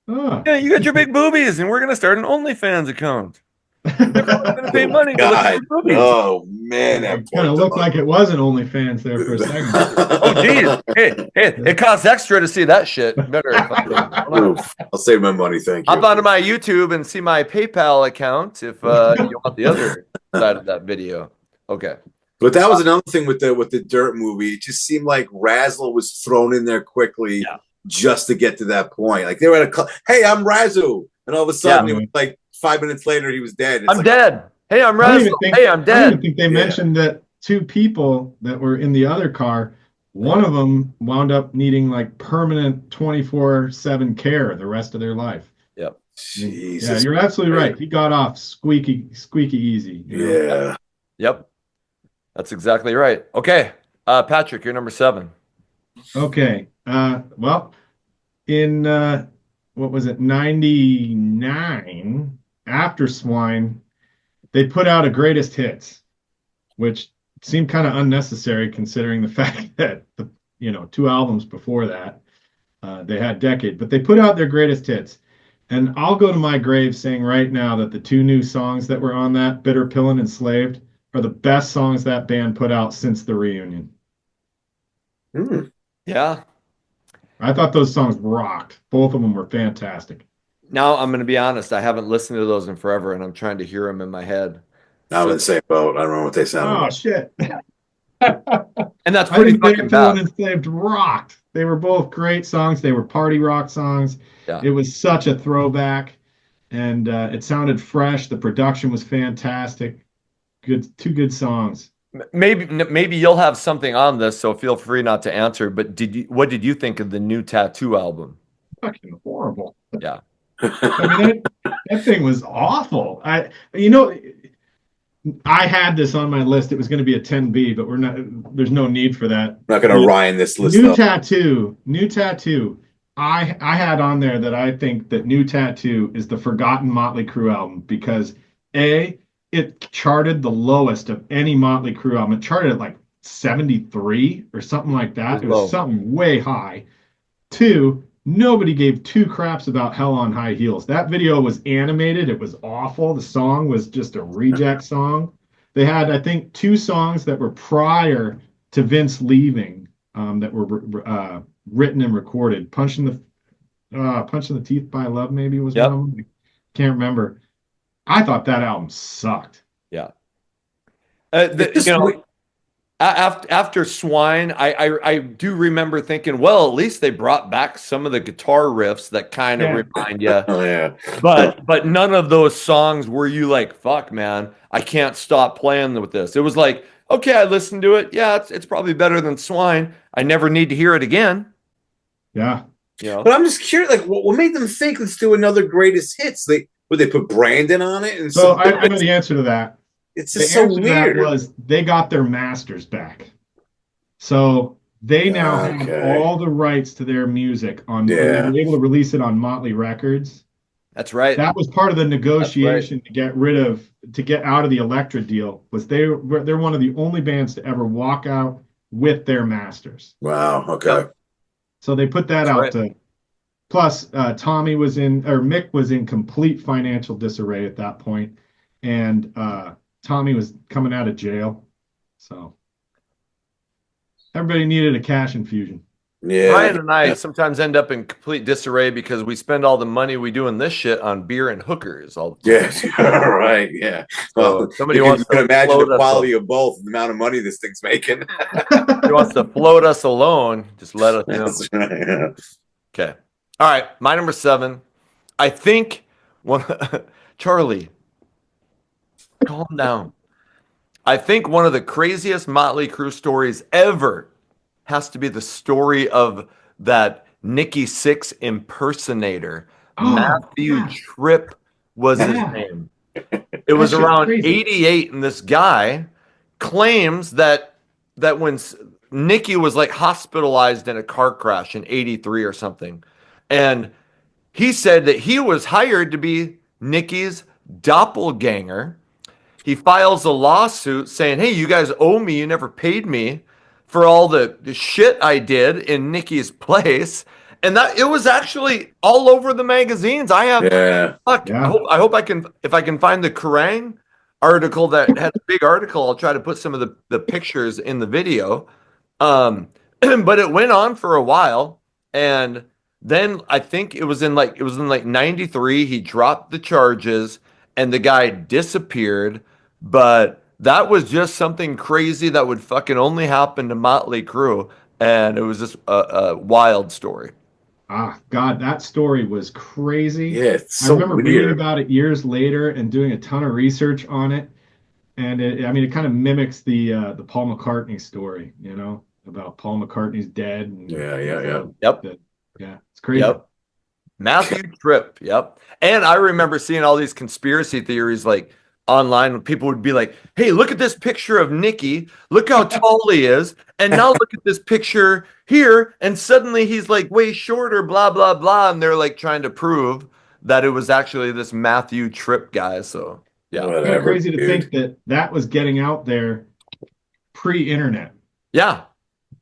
Oh. Yeah, you got your big boobies, and we're gonna start an OnlyFans account. They're gonna pay money. God. Oh man, that kind of looked like it wasn't OnlyFans there for a second. Oh geez, hey, it costs extra to see that shit. Better. I'll save my money, thank you. Hop onto my YouTube and see my PayPal account if you want the other side of that video. Okay. But that was another thing with the Dirt movie. It just seemed like Razzle was thrown in there quickly just to get to that point. Like they were at hey, I'm Razoo, and all of a sudden it was like 5 minutes later he was dead. I'm dead. Hey, I'm Razzle. Hey, I'm dead. I don't even think they mentioned that two people that were in the other car, one of them wound up needing like permanent 24/7 care the rest of their life. Yep. Jesus. Yeah, you're absolutely right. He got off squeaky easy. Yeah. Yep. That's exactly right. Okay. Patrick, you're number 7. Okay. Well, in what was it, 99, after Swine, they put out a greatest hits, which seemed kind of unnecessary considering the fact that the 2 albums before that they had Decade, but they put out their greatest hits. And I'll go to my grave saying right now that the 2 new songs that were on that, Bitter Pill and Enslaved, are the best songs that band put out since the reunion. Yeah. I thought those songs rocked. Both of them were fantastic. Now, I'm going to be honest. I haven't listened to those in forever, and I'm trying to hear them in my head. I'm in the same boat. I don't know what they sound like. Oh, shit. And that's pretty fucking bad. And Enslaved rocked. They were both great songs. They were party rock songs. Yeah. It was such a throwback, and it sounded fresh. The production was fantastic. Two good songs. Maybe you'll have something on this, so feel free not to answer. But what did you think of the new Tattoo album? Fucking horrible. Yeah. I mean, that thing was awful. I had this on my list. It was going to be a 10B, but there's no need for that. I'm not going to Ryan this list New up. New Tattoo. I had on there that I think that New Tattoo is the forgotten Motley Crue album because it charted the lowest of any Motley Crue album. It charted at like 73 or something like that. It was something way high. 2, nobody gave 2 craps about Hell on High Heels. That video was animated. It was awful. The song was just a reject song. They had, I think, 2 songs that were prior to Vince leaving that were written and recorded. Punching the Teeth by Love maybe was one of them. Can't remember. I thought that album sucked. Yeah. After Swine, I do remember thinking, well, at least they brought back some of the guitar riffs that kind of remind you. Oh, yeah. But none of those songs were you like, fuck, man, I can't stop playing with this. It was like, okay, I listened to it. Yeah, it's probably better than Swine. I never need to hear it again. Yeah. But I'm just curious, like, what made them think let's do another greatest hits? Would they put Brandon on it? And so I know the answer to that. It's just so weird. That was they got their masters back, so they now have all the rights to their music on. They were able to release it on Motley Records. That's right. That was part of the negotiation to get out of the Elektra deal. They're one of the only bands to ever walk out with their masters. Wow. Okay. So they put that out Plus, Tommy was in, or Mick was in complete financial disarray at that point, and Tommy was coming out of jail, so everybody needed a cash infusion. Yeah. Bryan and I sometimes end up in complete disarray because we spend all the money we do in this shit on beer and hookers all the time. Yes, right. Yeah. Well, So somebody you wants can to imagine float the us quality of both, the amount of money this thing's making. He wants to float us alone. Just let us know. That's right. Yeah. Okay. All right. My number 7. I think one. Charlie, calm down. I think one of the craziest Motley Crue stories ever has to be the story of that Nikki Sixx impersonator. Oh, Matthew yeah. Tripp was his Yeah. name. It was shit's around crazy. 88, and this guy claims that when Nikki was like hospitalized in a car crash in 83 or something, and he said that he was hired to be Nikki's doppelganger. He files a lawsuit saying, hey, you guys owe me. You never paid me for all the shit I did in Nikki's place. And that it was actually all over the magazines. I have Yeah. fuck. Yeah. I hope I can, if I can find the Kerrang article that had a big article, I'll try to put some of the pictures in the video. But it went on for a while, and then I think it was in like 93, he dropped the charges and the guy disappeared. But that was just something crazy that would fucking only happen to Motley Crue, and it was just a wild story. Ah, God, that story was crazy. Yeah, it's I so remember weird. reading about it years later and doing a ton of research on it. And it kind of mimics the Paul McCartney story, about Paul McCartney's dead. And, Yeah. Yep. yeah, it's crazy. Yep. Matthew Tripp. Yep. And I remember seeing all these conspiracy theories like online when people would be like, hey, look at this picture of Nikki. Look how tall he is. And now look at this picture here. And suddenly he's like way shorter, blah, blah, blah. And they're like trying to prove that it was actually this Matthew Tripp guy. So, yeah. Kind of Whatever, crazy to dude. think that was getting out there pre-internet. Yeah.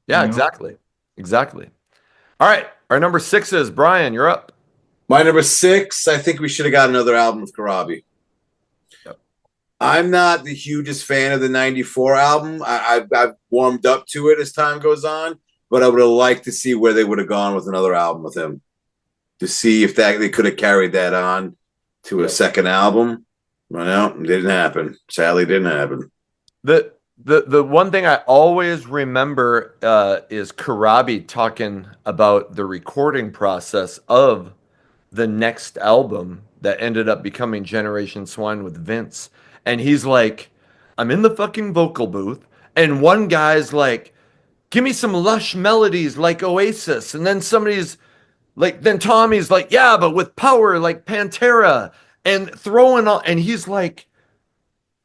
Yeah, You know? exactly. Exactly. All right. Our number 6 is Bryan. You're up. My number 6, I think we should have got another album with Corabi. Yep. I'm not the hugest fan of the 94 album. I've warmed up to it as time goes on, but I would have liked to see where they would have gone with another album with him, to see if they could have carried that on to a second album. Well, no, it didn't happen. Sadly, it didn't happen. The one thing I always remember is Corabi talking about the recording process of the next album that ended up becoming Generation Swine with Vince. And he's like, I'm in the fucking vocal booth, and one guy's like, give me some lush melodies like Oasis. And then somebody's like, then Tommy's like, yeah, but with power like Pantera, and throwing on, and he's like,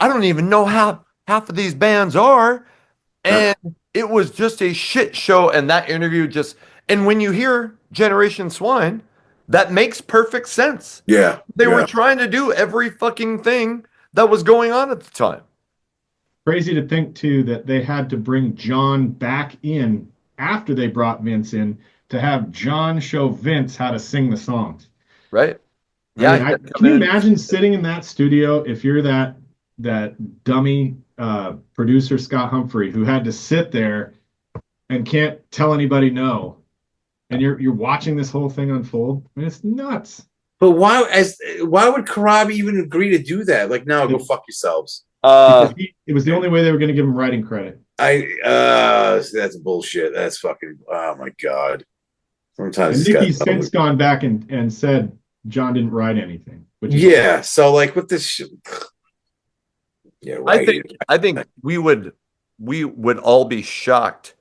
I don't even know how half of these bands are. And it was just a shit show. And that interview and when you hear Generation Swine, that makes perfect sense. Yeah. They were trying to do every fucking thing that was going on at the time. Crazy to think, too, that they had to bring John back in after they brought Vince in to have John show Vince how to sing the songs. Right? Yeah. Yeah. Can you imagine sitting in that studio if you're that dummy producer, Scott Humphrey, who had to sit there and can't tell anybody no, and you're watching this whole thing unfold? I mean, it's nuts. But why would Corabi even agree to do that? Like, no, go fuck yourselves. It was the only way they were going to give him writing credit. That's bullshit. That's fucking, oh my God. Sometimes And Nikki's since gone back and said John didn't write anything. So like with this shit. Yeah, right. I think we would all be shocked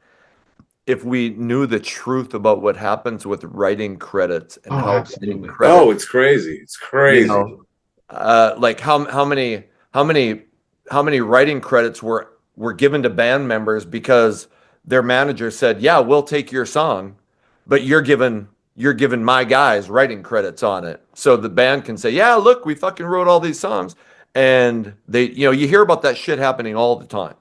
if we knew the truth about what happens with writing credits and how absolutely. It's crazy. It's crazy. Like how many writing credits were given to band members because their manager said, "Yeah, we'll take your song, but you're given my guys writing credits on it." So the band can say, "Yeah, look, we fucking wrote all these songs." And they, you hear about that shit happening all the time.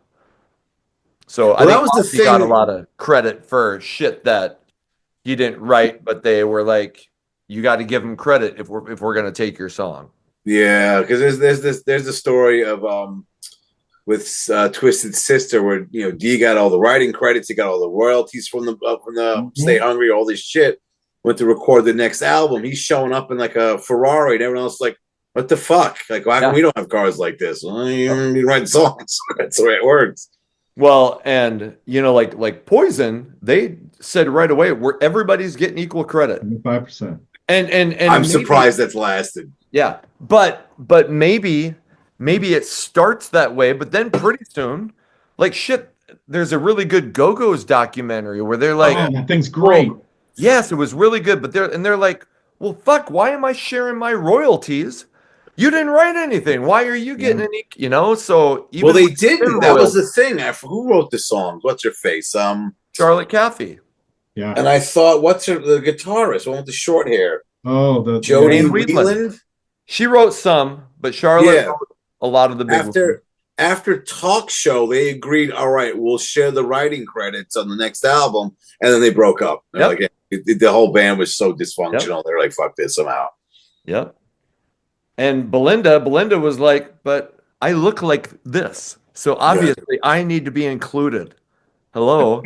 So I think he got a lot of credit for shit that he didn't write, but they were like, you got to give them credit if we're gonna take your song. Yeah, because there's a story of with Twisted Sister where D got all the writing credits, he got all the royalties from the Stay Hungry, all this shit. Went to record the next album. He's showing up in like a Ferrari, and everyone else is like, what the fuck? Like, why we don't have cars like this? Well, you write songs. That's the way it works. Well, and like Poison, they said right away where everybody's getting equal credit. 5%. And I'm surprised that's lasted. Yeah, but maybe it starts that way, but then pretty soon, like shit, there's a really good Go-Go's documentary where they're like, that thing's great. Well, yes, it was really good, but they're like, well, fuck, why am I sharing my royalties? You didn't write anything. Why are you getting any? So even they didn't. That was the thing. Who wrote the songs? What's her face? Charlotte Caffey. Yeah. And I thought, what's the guitarist? One with the short hair. Oh, the Jody Wheatland. She wrote some, but Charlotte wrote a lot of the big ones. After Talk Show, they agreed, all right, we'll share the writing credits on the next album, and then they broke up. Like, the whole band was so dysfunctional. They're like, fuck this somehow. Yep. And Belinda was like, but I look like this, so obviously I need to be included. Hello,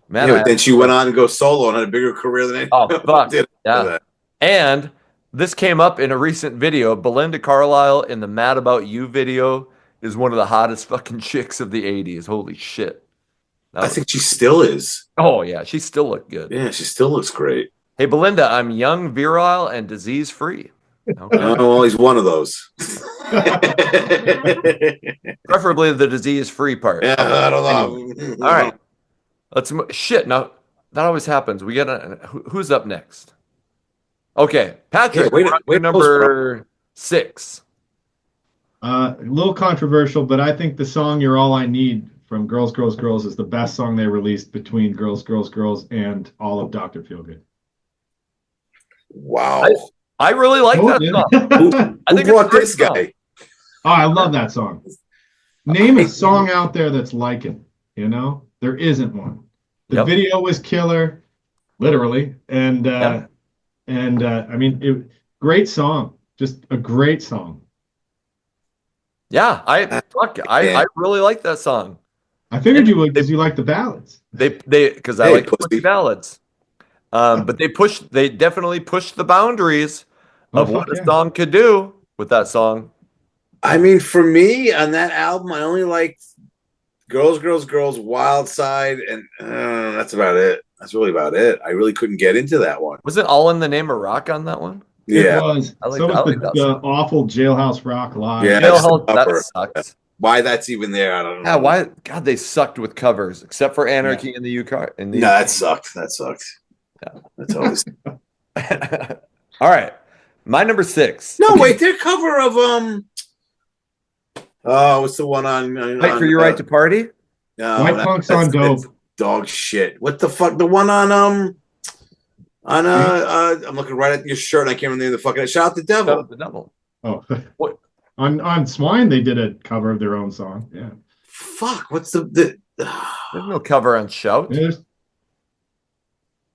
man. But then she went on to go solo and had a bigger career than anyone did. Yeah. And this came up in a recent video. Belinda Carlisle in the Mad About You video is one of the hottest fucking chicks of the 80s. Holy shit. I think she still is. Oh, yeah. She still looked good. Yeah, she still looks great. Hey, Belinda, I'm young, virile, and disease-free. Okay. Well, he's one of those. Preferably the disease-free part. Yeah, I don't know. Anyway. All right. Shit. Now, that always happens. We get who's up next? Okay, Patrick, number 6. A little controversial, but I think the song "You're All I Need" from Girls, Girls, Girls is the best song they released between Girls, Girls, Girls and all of Dr. Feelgood. Wow. I really like that song. Who brought this guy? Oh, I love that song. Name a song out there that's like it. There isn't one. The video was killer, literally, and I mean, great song, just a great song. Yeah, I really like that song. I figured you would because you like the ballads. Because I like pussy ballads. But they definitely pushed the boundaries of what a song could do with that song. I mean, for me on that album, I only liked Girls, Girls, Girls, Wild Side, and that's about it. That's really about it. I really couldn't get into that one. Was it All in the Name of Rock on that one? Yeah. It was. So was the awful Jailhouse Rock live. Yeah, Jailhouse, that sucks. Why that's even there, I don't know. Yeah, why? God, they sucked with covers, except for Anarchy in the UK. No, that sucked. That sucked. Yeah. That's always. All right. My number 6. No, wait, their cover of what's the one on Fight for Your Right to Party? No, White Punks on Dope. Dog shit. What the fuck? The one on I'm looking right at your shirt and I can't remember the fucking Shout Out the Devil. Shout Out the Devil. Oh. What? On Swine they did a cover of their own song. Yeah. Fuck, what's the There's no cover on Shout.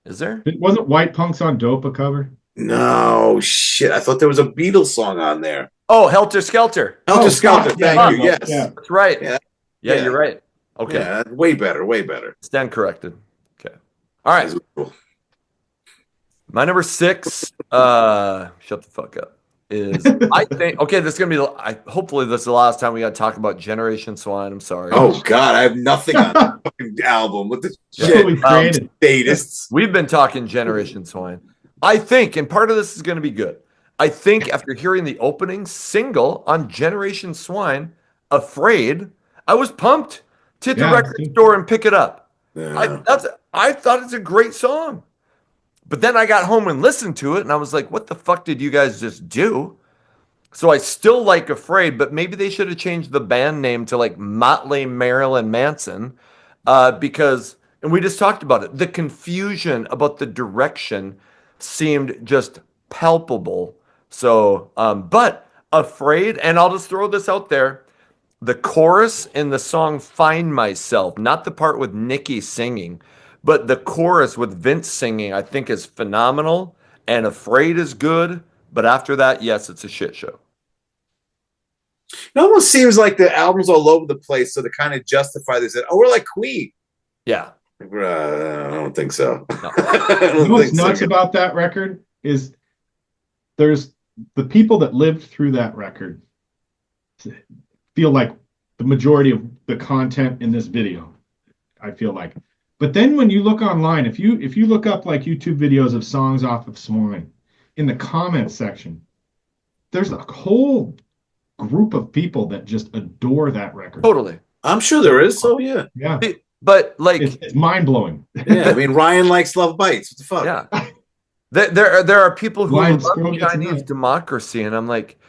Is there? It wasn't White Punks on Dope a cover? No shit. I thought there was a Beatles song on there. Oh, Helter Skelter. Helter Skelter. Thank you. Yes. Yeah. That's right. Yeah. Yeah, you're right. Okay. Yeah, way better. Way better. Stand corrected. Okay. All right. My number 6, shut the fuck up, is I think, okay, this is going to be, hopefully this is the last time we got to talk about Generation Swine. I'm sorry. Oh, God, I have nothing on the fucking album. What the shit? Statists. We've been talking Generation Swine. I think, and part of this is going to be good, I think after hearing the opening single on Generation Swine, Afraid, I was pumped to hit the record store and pick it up. Yeah. I thought it's a great song. But then I got home and listened to it, and I was like, what the fuck did you guys just do? So I still like Afraid, but maybe they should have changed the band name to like Motley Marilyn Manson because, and we just talked about it, the confusion about the direction seemed just palpable. So, but Afraid, and I'll just throw this out there, the chorus in the song Find Myself, not the part with Nikki singing, but the chorus with Vince singing, I think is phenomenal. and Afraid is good, but after that, yes, it's a shit show. It almost seems like the album's all over the place, so to kind of justify this, oh, we're like Queen. Yeah. I don't think so. No. What's nuts about that record is there's the people that lived through that record feel like the majority of the content in this video, I feel like. But then when you look online, if you look up like YouTube videos of songs off of Swine, in the comments section, there's a whole group of people that just adore that record. Totally. I'm sure there is. So yeah. But like, it's mind blowing. Yeah, I mean, Ryan likes Love Bites. What the fuck? Yeah. There are people who Ryan love Chinese democracy, and I'm like,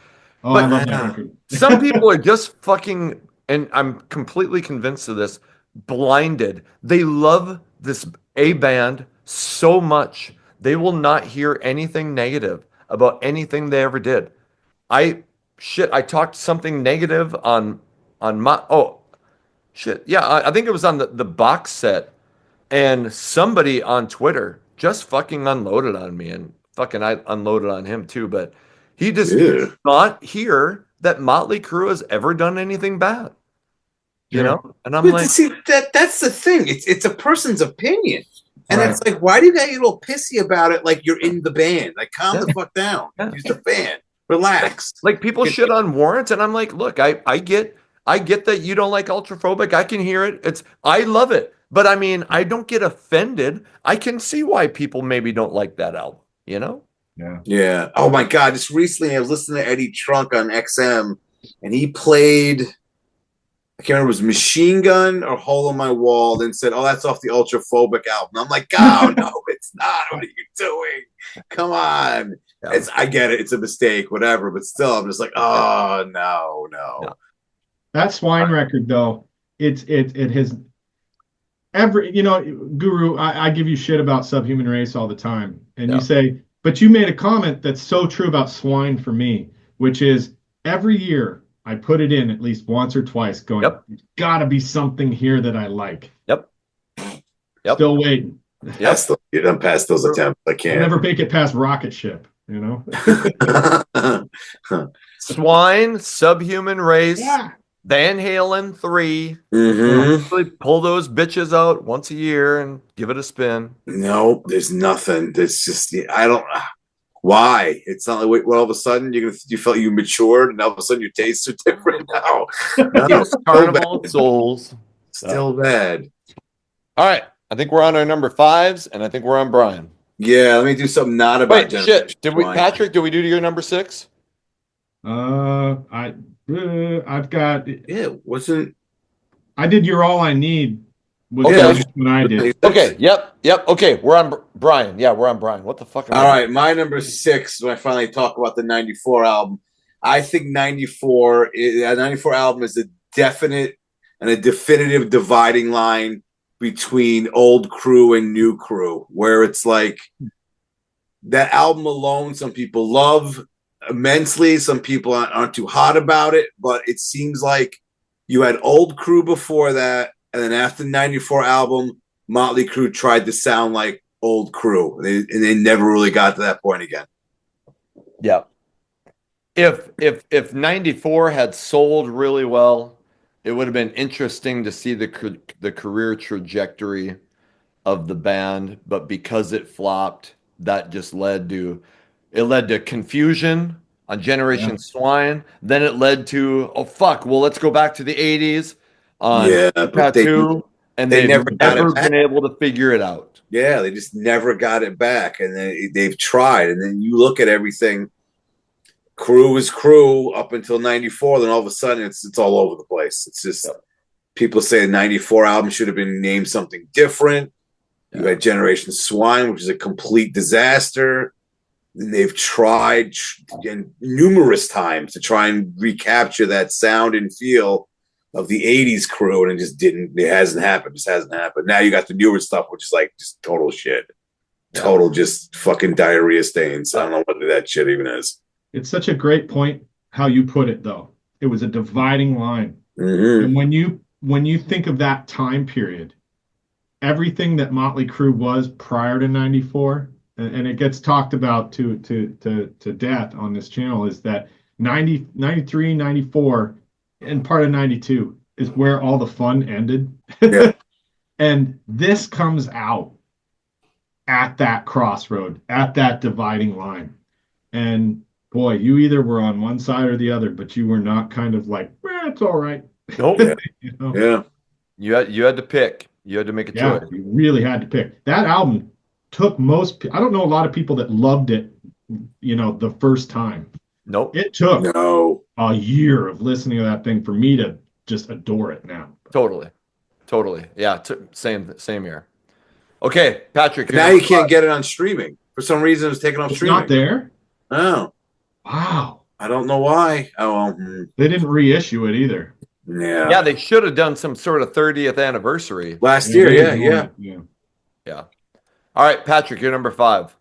oh, I love that record. Some people are just fucking, and I'm completely convinced of this, blinded. They love this A band so much they will not hear anything negative about anything they ever did. I talked something negative on my I think it was on the box set, and somebody on Twitter just fucking unloaded on me, and fucking I unloaded on him too, but he just did not hear that Motley Crue has ever done anything bad. You know? And I'm like, see, that's the thing. It's a person's opinion. And Right. it's like, why do you get a little pissy about it like you're in the band? Like, calm the fuck down. You're just a fan. Relax. like people shit on Warrant, and I'm like, look, I get that you don't like Ultraphobic. I can hear it. I love it. But I mean, I don't get offended. I can see why people maybe don't like that album, you know? Yeah. Oh my God. Just recently I was listening to Eddie Trunk on XM, and he played, I can't remember, it was Machine Gun or Hole in My Wall, then said, oh, that's off the Ultraphobic album. I'm like, oh, no, it's not. What are you doing? Come on. Yeah. I get it. It's a mistake, whatever. But still, I'm just like, oh, no. That Swine record, though, it has every, Guru, I give you shit about Subhuman Race all the time. And you say, but you made a comment that's so true about Swine for me, which is every year I put it in at least once or twice going, there's got to be something here that I like. Yep. Still waiting. You done past those attempts. I can't. I'll never make it past Rocket Ship, Swine, Subhuman Race, Van Halen 3. Really pull those bitches out once a year and give it a spin. No, there's nothing. There's just, I don't. Why? It's not like all of a sudden you felt you matured, and all of a sudden your tastes are different now. Carnival of Souls. Still bad. All right. I think we're on our number 5s, and I think we're on Bryan. Yeah, let me do something not about Generation shit. Patrick, did we do your number 6? I've got. Yeah, wasn't. I did You're All I Need. Okay. When I did. Okay. Yep. Okay. We're on Bryan. Yeah, we're on Bryan. What the fuck? All right. My number 6, when I finally talk about the 94 album, I think 94 album is a definite and a definitive dividing line between old Crue and new Crue, where it's like that album alone, some people love immensely, some people aren't too hot about it, but it seems like you had old Crue before that, and then after the 94 album, Motley Crue tried to sound like old Crue, and they never really got to that point again. Yeah. If 94 had sold really well, it would have been interesting to see the career trajectory of the band, but because it flopped, that just led to confusion on Generation Swine. Then it led to, let's go back to the 80s on Tattoo, and they've never been able to figure it out. Yeah, they just never got it back, and they've tried, and then you look at everything. Crue is Crue up until 94, then all of a sudden it's all over the place. It's just people say the 94 album should have been named something different. You had Generation Swine, which is a complete disaster. And they've tried numerous times to try and recapture that sound and feel of the 80s Crue, and it hasn't happened. Just hasn't happened. Now you got the newer stuff, which is like just total shit. Total just fucking diarrhea stains. I don't know what that shit even is. It's such a great point how you put it, though. It was a dividing line. And when you think of that time period, everything that Motley Crue was prior to 94 and it gets talked about to death on this channel, is that 90, 93, 94, and part of 92 is where all the fun ended. Yeah. And this comes out at that crossroad, at that dividing line. And boy, you either were on one side or the other, but you were not kind of like, it's all right. Nope. You know? Yeah. You had to pick. You had to make a Yeah, choice. you really had to pick. That album took I don't know a lot of people that loved it, the first time. Nope. It took No. a year of listening to that thing for me to just adore it now. Totally. Yeah, same here. Okay, Patrick. Now you can't get it on streaming. For some reason, it was taken off It's streaming. not there? Oh. Wow. I don't know why. Oh, They didn't reissue it either. yeah. Yeah, they should have done some sort of 30th anniversary. Last year, yeah. Yeah. All right, Patrick, you're number 5.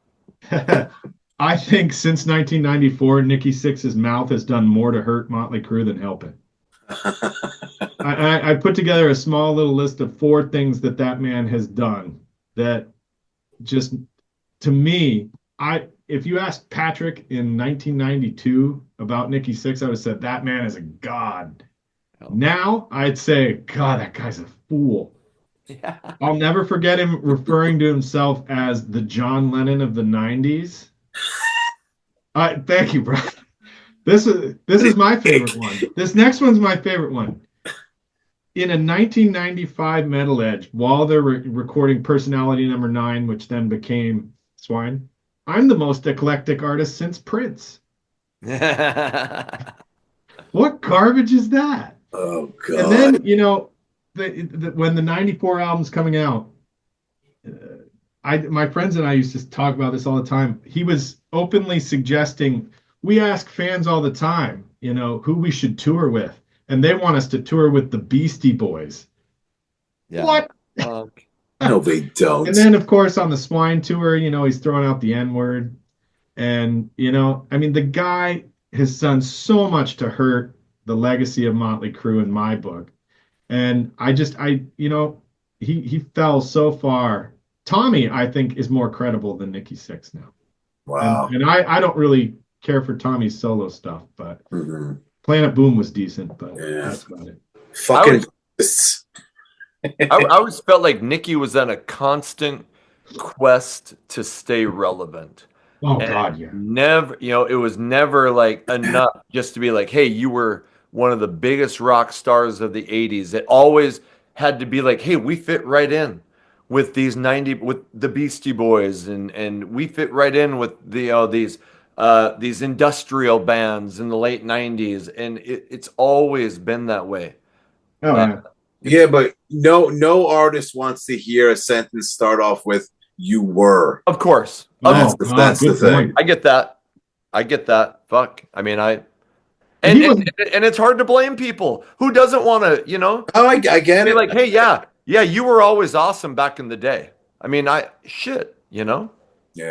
I think since 1994, Nikki Sixx's mouth has done more to hurt Motley Crue than help it. I put together a small little list of 4 things that man has done that just, to me, if you asked Patrick in 1992 about Nikki Sixx, I would have said that man is a god. Now I'd say, God, that guy's a fool. Yeah. I'll never forget him referring to himself as the John Lennon of the 90s. Thank you, bro. This is my favorite one. This next one's my favorite one. In a 1995 Metal Edge, while they're recording Personality Number 9, which then became Swine, I'm the most eclectic artist since Prince. What garbage is that? Oh, God. And then, when the 94 album's coming out, my friends and I used to talk about this all the time. He was openly suggesting, we ask fans all the time, who we should tour with. And they want us to tour with the Beastie Boys. Yeah. What? No, they don't. And then, of course, on the Swine tour, he's throwing out the N-word. And, the guy has done so much to hurt the legacy of Motley Crue in my book. And he fell so far. Tommy, I think, is more credible than Nikki Sixx now. Wow. And I don't really care for Tommy's solo stuff, but Planet Boom was decent, but that's about it. Fucking. I always felt like Nikki was on a constant quest to stay relevant. Oh, God, yeah. Never, it was never like enough just to be like, hey, you were one of the biggest rock stars of the 80s. It always had to be like, hey, we fit right in with these with the Beastie Boys, and we fit right in with these industrial bands in the late 90s, and it's always been that way. Oh, yeah. Yeah, but no artist wants to hear a sentence start off with "you were." Of course. That's the thing. I get that. Fuck. I mean, and it's hard to blame people who doesn't want to, Oh, I get be it. like, hey, yeah, you were always awesome back in the day. I mean, Yeah.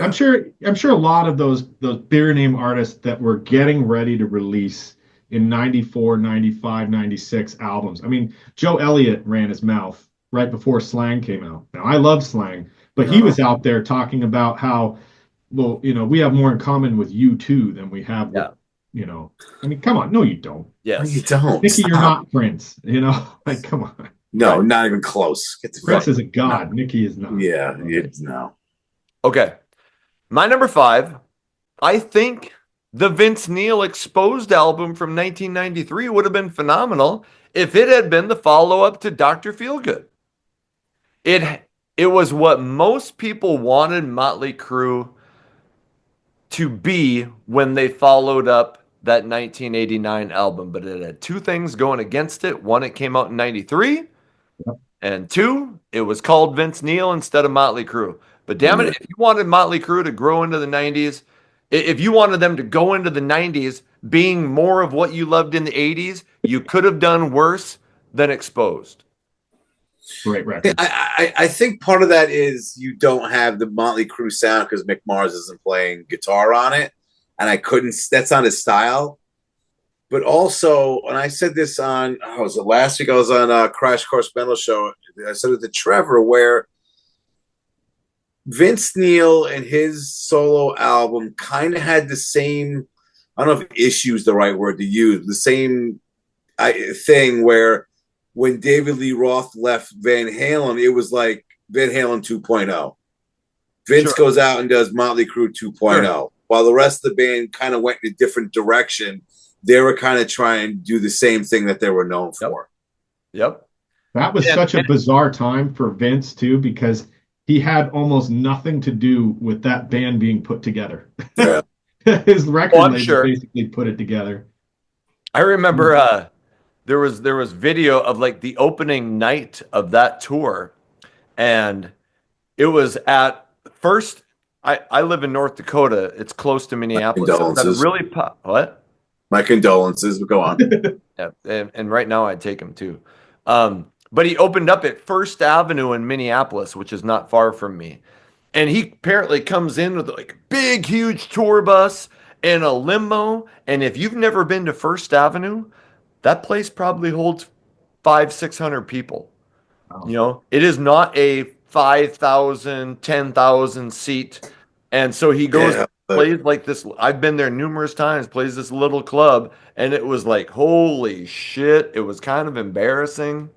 I'm sure a lot of those bigger name artists that were getting ready to release in 94, 95, 96 albums. I mean, Joe Elliott ran his mouth right before Slang came out. Now, I love Slang, but he was out there talking about how, well, we have more in common with U2 than we have with, I mean, come on. No, you don't. yes. No, you don't. Nikki, you're not Prince, like, come on. No, not even close. Get the Prince is a god. No. Nikki is not. Yeah, no. Okay. My number 5, I think the Vince Neil Exposed album from 1993 would have been phenomenal if it had been the follow-up to Dr. Feelgood. It was what most people wanted Motley Crue to be when they followed up that 1989 album, but it had 2 things going against it. 1, it came out in 93, and 2, it was called Vince Neil instead of Motley Crue. But damn it, if you wanted Motley Crue to grow into the 90s, if you wanted them to go into the 90s being more of what you loved in the 80s, you could have done worse than Exposed. Great record. I think part of that is you don't have the Motley Crue sound because Mick Mars isn't playing guitar on it, and that's not his style. But also, and I said this on, was it last week? I was on Crash Course Metal Show. I said it to Trevor, where Vince Neil and his solo album kind of had the same, I don't know if issue is the right word to use, the same thing where when David Lee Roth left Van Halen, it was like Van Halen 2.0. Vince goes out and does Motley Crue 2.0. While the rest of the band kind of went in a different direction, they were kind of trying to do the same thing that they were known for. Yep. That was such a bizarre time for Vince, too, because he had almost nothing to do with that band being put together. Yeah. His record label basically put it together. I remember there was video of like the opening night of that tour, and it was at first. I live in North Dakota. It's close to Minneapolis. My condolences. So really what? My condolences. But go on. Yeah, and right now I'd take him too. But he opened up at First Avenue in Minneapolis, which is not far from me. And he apparently comes in with like a big, huge tour bus and a limo. And if you've never been to First Avenue, that place probably holds 500-600 people. Oh. You know, it is not a 5,000, 10,000 seat. And so he goes, plays like this. I've been there numerous times, plays this little club. And it was like, holy shit. It was kind of embarrassing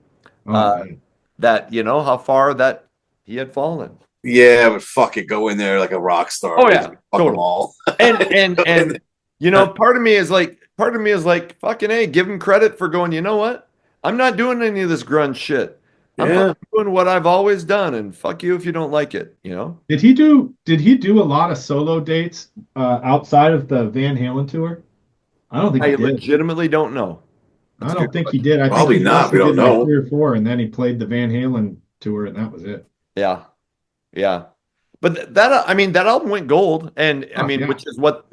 that, you know, how far that he had fallen. Yeah, but fuck it, go in there like a rock star. Oh yeah, totally. and you know, part of me is like, fucking A, give him credit for going, you know what? I'm not doing any of this grunge shit. I'm doing what I've always done, and fuck you if you don't like it, you know? Did he do a lot of solo dates outside of the Van Halen tour? I don't think he did. Legitimately don't know. I don't think he did. I Probably think not. We don't know. Like 3 or 4, and then he played the Van Halen tour, and that was it. Yeah. Yeah. But that, I mean, that album went gold, and I mean, which is what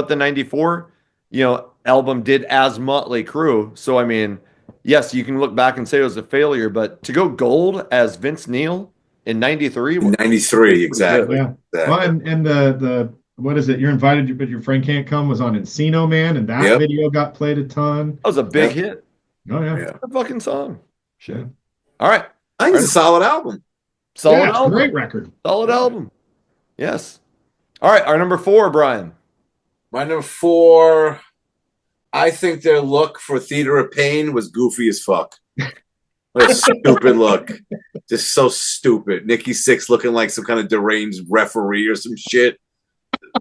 the 94, you know, album did as Motley Crue. So I mean, yes, you can look back and say it was a failure, but to go gold as Vince Neil in 93, 93, exactly. Yeah. Well, and the what is it? You're invited, but your friend can't come was on Encino Man, and that video got played a ton. That was a big hit. Oh yeah, a fucking song. Shit. Yeah. All right, I think it's a solid album. Solid album. Great record. Solid album. Yes. All right, our number 4, Brian. My number 4, I think their look for Theater of Pain was goofy as fuck. What a stupid look. Just so stupid. Nikki Sixx looking like some kind of deranged referee or some shit.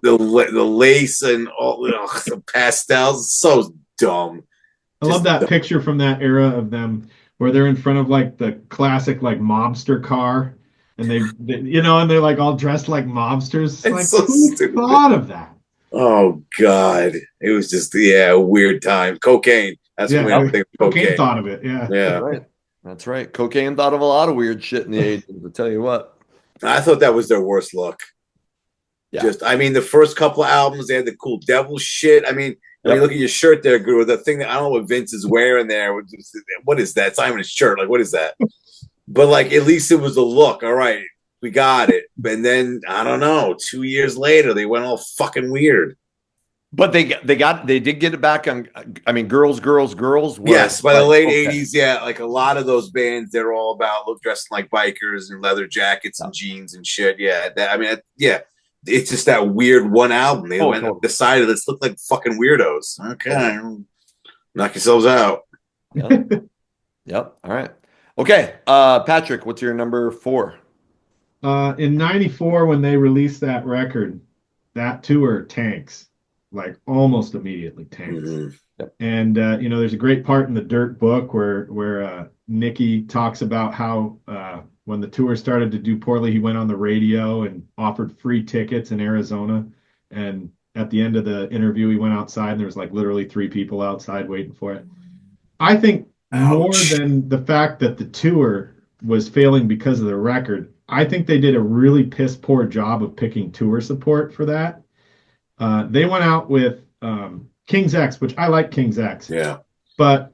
The lace and all the pastels. So dumb. I love that picture from that era of them where they're in front of like the classic like mobster car. And they you know, and they're like all dressed like mobsters. It's like, so who stupid. Thought of that? Oh God, it was just a weird time. Cocaine. That's what I think. Cocaine thought of it. Yeah. That's right. That's right. Cocaine thought of a lot of weird shit in the 80s. I'll tell you what. I thought that was their worst look. Yeah. I mean, the first couple of albums, they had the cool devil shit. I mean, when you look at your shirt there, Guru, the thing that I don't know what Vince is wearing there. What is that? It's not even a shirt. Like, what is that? But like, at least it was a look. All right, we got it. And then I don't know. 2 years later, they went all fucking weird. But they did get it back on. I mean, girls. Yes, by the late '80s, like a lot of those bands, they're all about dressing like bikers and leather jackets and jeans and shit. It's just that weird one album. They decided let's look like fucking weirdos. Okay, knock yourselves out. Yep. All right. Okay, Patrick, what's your number 4? In '94, when they released that record, that tour tanks, like almost immediately tanks. Mm-hmm. Yep. And you know, there's a great part in the Dirt book where Nikki talks about how when the tour started to do poorly, he went on the radio and offered free tickets in Arizona. And at the end of the interview, he went outside and there was like literally 3 people outside waiting for it. I think more than the fact that the tour was failing because of the record, I think they did a really piss poor job of picking tour support for that. They went out with King's X, which I like King's X. Yeah. But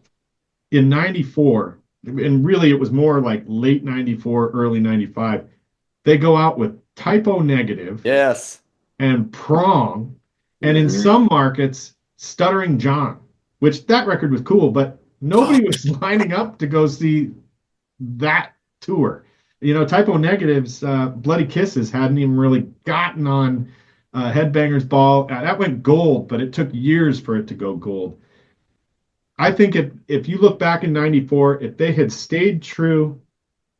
in '94, and really it was more like late '94, early '95, they go out with Typo Negative. Yes. And Prong. And in some markets, Stuttering John, which that record was cool, but nobody was lining up to go see that tour. Typo Negatives, Bloody Kisses hadn't even really gotten on Headbangers Ball. That went gold, but it took years for it to go gold. I think if you look back in '94, if they had stayed true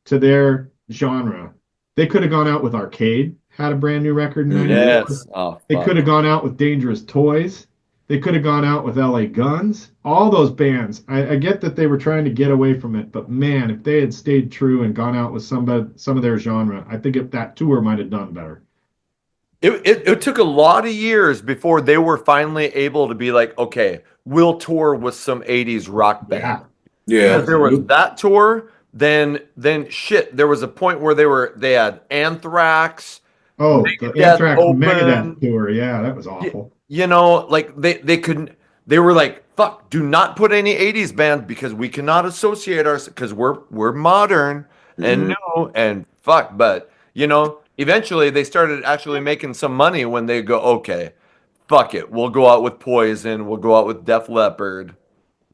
to their genre, they could have gone out with Arcade, had a brand new record in '94. Yes. Oh, They could have gone out with Dangerous Toys. They could have gone out with LA Guns. All those bands. I get that they were trying to get away from it, but man, if they had stayed true and gone out with some of their genre, I think if that tour might have done better. It took a lot of years before they were finally able to be like, okay, we'll tour with some 80s rock band. Yeah. There was that tour, then shit, there was a point where they had Anthrax. Oh, the Anthrax Megadeth tour. Yeah, that was awful. Like they couldn't, they were like, fuck, do not put any 80s bands because we cannot associate ourselves because we're modern and new and fuck. But eventually they started actually making some money when they go, okay, fuck it, we'll go out with Poison, we'll go out with Def Leppard.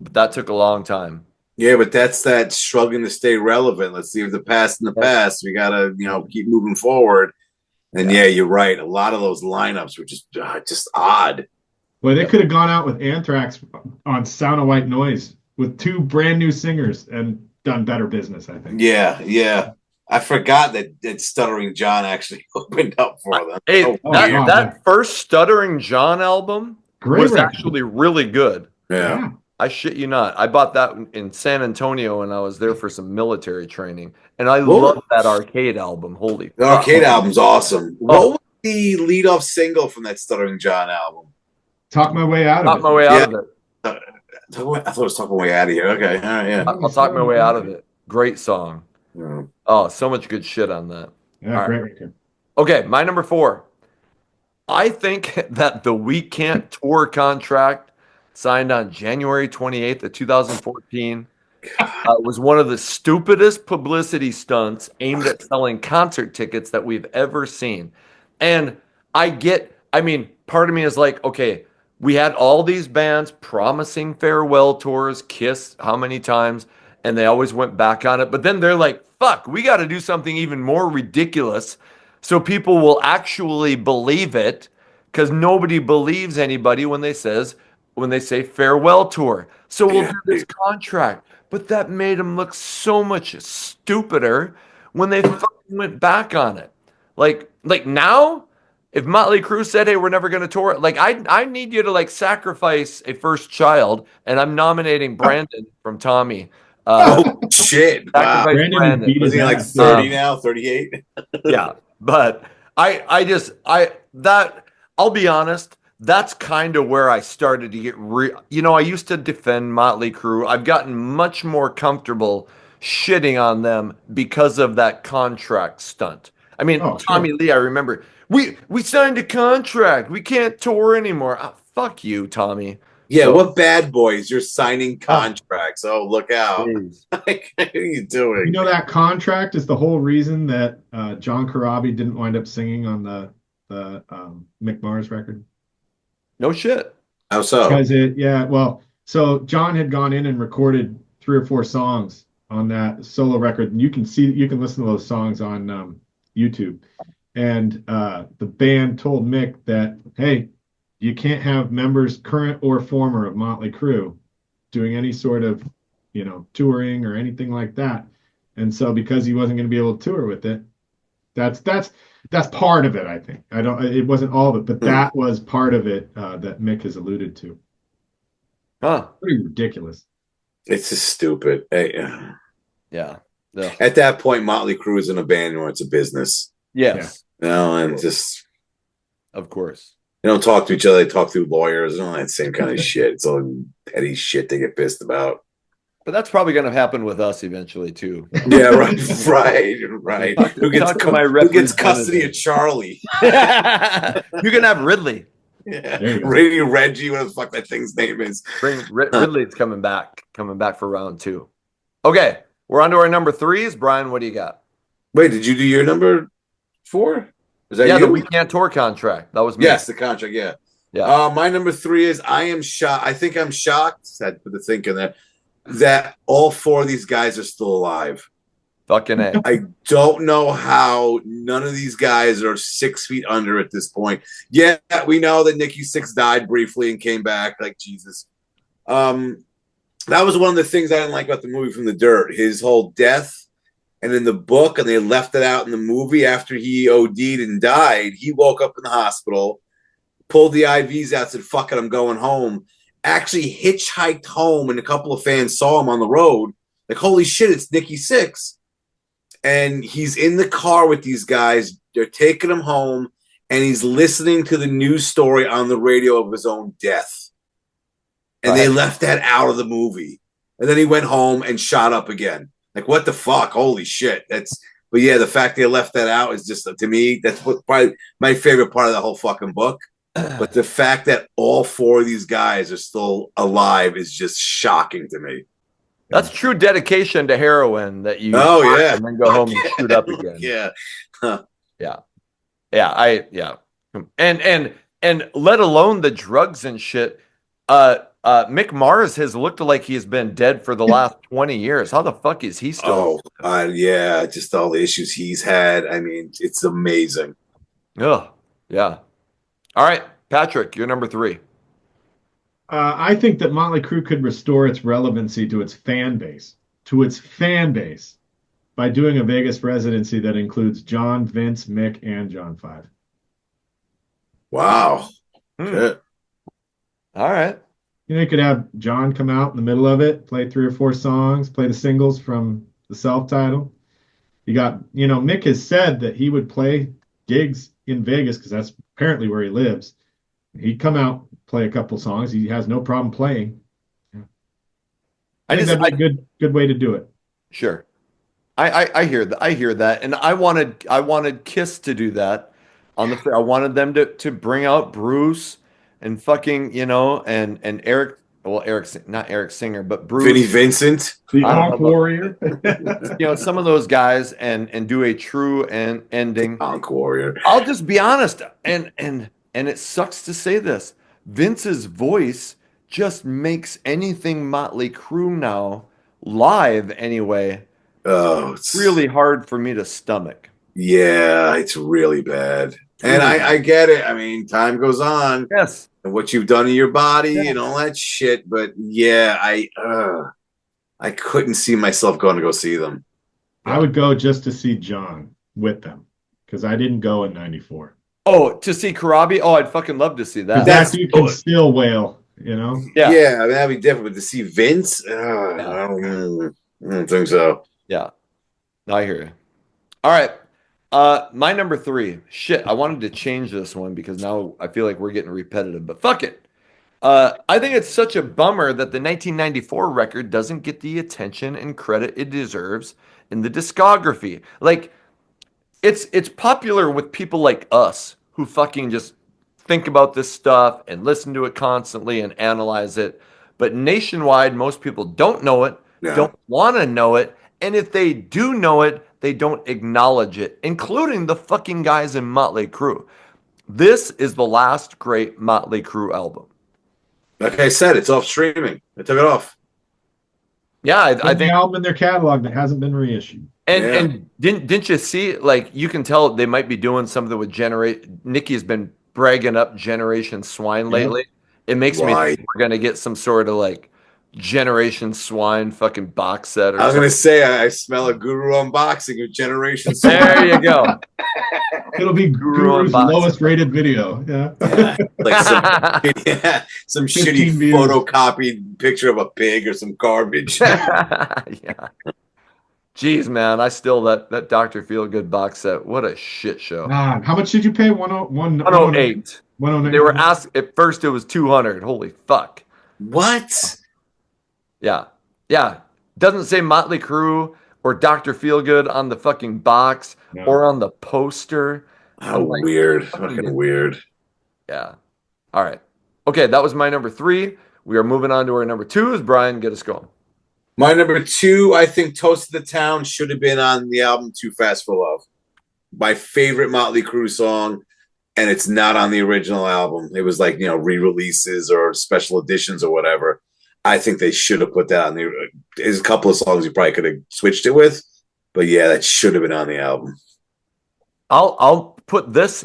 But that took a long time. Yeah, but that's that struggling to stay relevant. Let's leave the past in the past. We gotta, keep moving forward. And yeah, you're right. A lot of those lineups were just odd. Well, they could have gone out with Anthrax on Sound of White Noise with 2 brand new singers and done better business, I think. Yeah. I forgot that Stuttering John actually opened up for them. Hey, that first Stuttering John album was actually really good. Yeah. I shit you not. I bought that in San Antonio when I was there for some military training. And I love that Arcade album. Holy The Arcade album's awesome. What was the lead-off single from that Stuttering John album? Talk My Way Out of It. Talk My Way Out of It. I thought it was Talk My Way Out of Here. Okay. All right, yeah. I'll talk my way out of it. Great song. Yeah. Oh, so much good shit on that. Yeah, great record. Okay, my number 4. I think that the We Can't Tour contract signed on January 28th of 2014 was one of the stupidest publicity stunts aimed at selling concert tickets that we've ever seen. And part of me is like, okay, we had all these bands promising farewell tours, Kiss how many times, and they always went back on it. But then they're like, fuck, we got to do something even more ridiculous so people will actually believe it, because nobody believes anybody when they say farewell tour. So we'll do this contract. But that made them look so much stupider when they fucking went back on it. Like now, if Motley Crue said, hey, we're never going to tour, like I need you to like sacrifice a first child, and I'm nominating Brandon from Tommy. Shit. Wow. Brandon is he like 30 now, 38? Yeah. But I'll be honest, that's kind of where I started to get I used to defend Motley Crue. I've gotten much more comfortable shitting on them because of that contract stunt. I mean, Tommy Lee, I remember, we signed a contract. We can't tour anymore. Oh, fuck you, Tommy. Yeah, what bad boys? You're signing contracts. Oh, look out. Like, what are you doing? That contract is the whole reason that John Corabi didn't wind up singing on the Mick Mars record. No shit. How so? Because so John had gone in and recorded 3 or 4 songs on that solo record, and you can listen to those songs on YouTube. And the band told Mick that, hey, you can't have members, current or former, of Motley Crue doing any sort of, touring or anything like that. And so because he wasn't going to be able to tour with it, that's part of it, I think. It wasn't all of it, but that was part of it that Mick has alluded to. Pretty ridiculous. It's just stupid. Hey, yeah. At that point, Motley Crue is in a band or it's a business. Yes. And just, of course, they don't talk to each other. They talk through lawyers and all that same kind of shit. It's all petty shit they get pissed about. But that's probably going to happen with us eventually too. Yeah, right. Who gets custody of Charlie? You can have Ridley. Yeah, Radio Reggie, what the fuck that thing's name is. Ridley's coming back for round 2. Okay, we're on to our number 3s. Brian, what do you got? Wait, did you do your number 4? Is that you? The We Can't Tour contract. That was me. Yes, the contract. Yeah. My number 3 is I am shocked. I think I'm shocked. I had to put the think in there that all 4 of these guys are still alive. Fucking A. I don't know how none of these guys are 6 feet under at this point. Yeah, we know that Nikki Sixx died briefly and came back. Like, Jesus. That was one of the things I didn't like about the movie From the Dirt. His whole death, and in the book, and they left it out in the movie after he OD'd and died. He woke up in the hospital, pulled the IVs out, said, fuck it, I'm going home. Actually hitchhiked home, and a couple of fans saw him on the road. Like, holy shit, it's Nikki Sixx. And he's in the car with these guys. They're taking him home, and he's listening to the news story on the radio of his own death. And they left that out of the movie. And then he went home and shot up again. Like, what the fuck? Holy shit. But yeah, the fact they left that out is just, to me, that's probably my favorite part of the whole fucking book. But the fact that all four of these guys are still alive is just shocking to me. That's true dedication to heroin that you and then go home and shoot up again. Yeah. Huh. Yeah. And let alone the drugs and shit. Mick Mars has looked like he's been dead for the last 20 years. How the fuck is he still? Yeah, just all the issues he's had. I mean, it's amazing. Oh, yeah. All right, Patrick, you're number 3. I think that Motley Crue could restore its relevancy to its fan base, by doing a Vegas residency that includes John, Vince, Mick, and John 5. Wow. Shit. All right. You know, you could have John come out in the middle of it, play 3 or 4 songs, play the singles from the self-title. You got, Mick has said that he would play gigs in Vegas because that's apparently where he lives. He'd come out, play a couple songs. He has no problem playing. Yeah. I think that'd be a good way to do it. Sure. I hear that. I hear that. And I wanted Kiss to do that on the fair. I wanted them to bring out Bruce and fucking, and Eric, not Eric Singer, but Bruce. Vinnie Vincent. The Ankh Warrior. Some of those guys and do a true ending. Ankh Warrior. I'll just be honest. And it sucks to say this. Vince's voice just makes anything Motley Crue now, live anyway, it's really hard for me to stomach. Yeah, it's really bad. And I get it. I mean, time goes on. Yes. And what you've done to your body and all that shit. But yeah, I couldn't see myself going to go see them. I would go just to see John with them because I didn't go in '94. Oh, to see Corabi? Oh, I'd fucking love to see that. That dude can still wail, Yeah. Yeah, I mean, that'd be different. But to see Vince, I don't think so. Yeah. No, I hear you. All right. My number 3. Shit, I wanted to change this one because now I feel like we're getting repetitive, but fuck it. I think it's such a bummer that the 1994 record doesn't get the attention and credit it deserves in the discography. Like, it's popular with people like us who fucking just think about this stuff and listen to it constantly and analyze it. But nationwide, most people don't know it, don't want to know it, and if they do know it, they don't acknowledge it, including the fucking guys in Motley Crue. This is the last great Motley Crue album. Like I said, it's off streaming. I took it off. Yeah, I think the album in their catalog that hasn't been reissued. And didn't you see, like, you can tell they might be doing something with Nikki has been bragging up Generation Swine lately. It makes me think we're going to get some sort of, like, Generation Swine fucking box set. I was going to say, I smell a Guru unboxing of Generation Swine. There you go. It'll be Guru's lowest rated video. Yeah. Like some shitty views. Photocopied picture of a pig or some garbage. Yeah. Jeez, man, I still that Dr. Feelgood box set. What a shit show. Man, how much did you pay? 108. 108. They were asked at first. It was 200. Holy fuck. What? Yeah. Doesn't say Motley Crue or Dr. Feelgood on the fucking box or on the poster. How weird. Fucking weird. Yeah. All right. Okay, that was my number 3. We are moving on to our number 2. Bryan, get us going. My number 2, I think Toast of the Town should have been on the album Too Fast for Love. My favorite Motley Crue song, and it's not on the original album. It was like, re-releases or special editions or whatever. I think they should have put that on there. There's a couple of songs you probably could have switched it with, But yeah, that should have been on the album. I'll put this.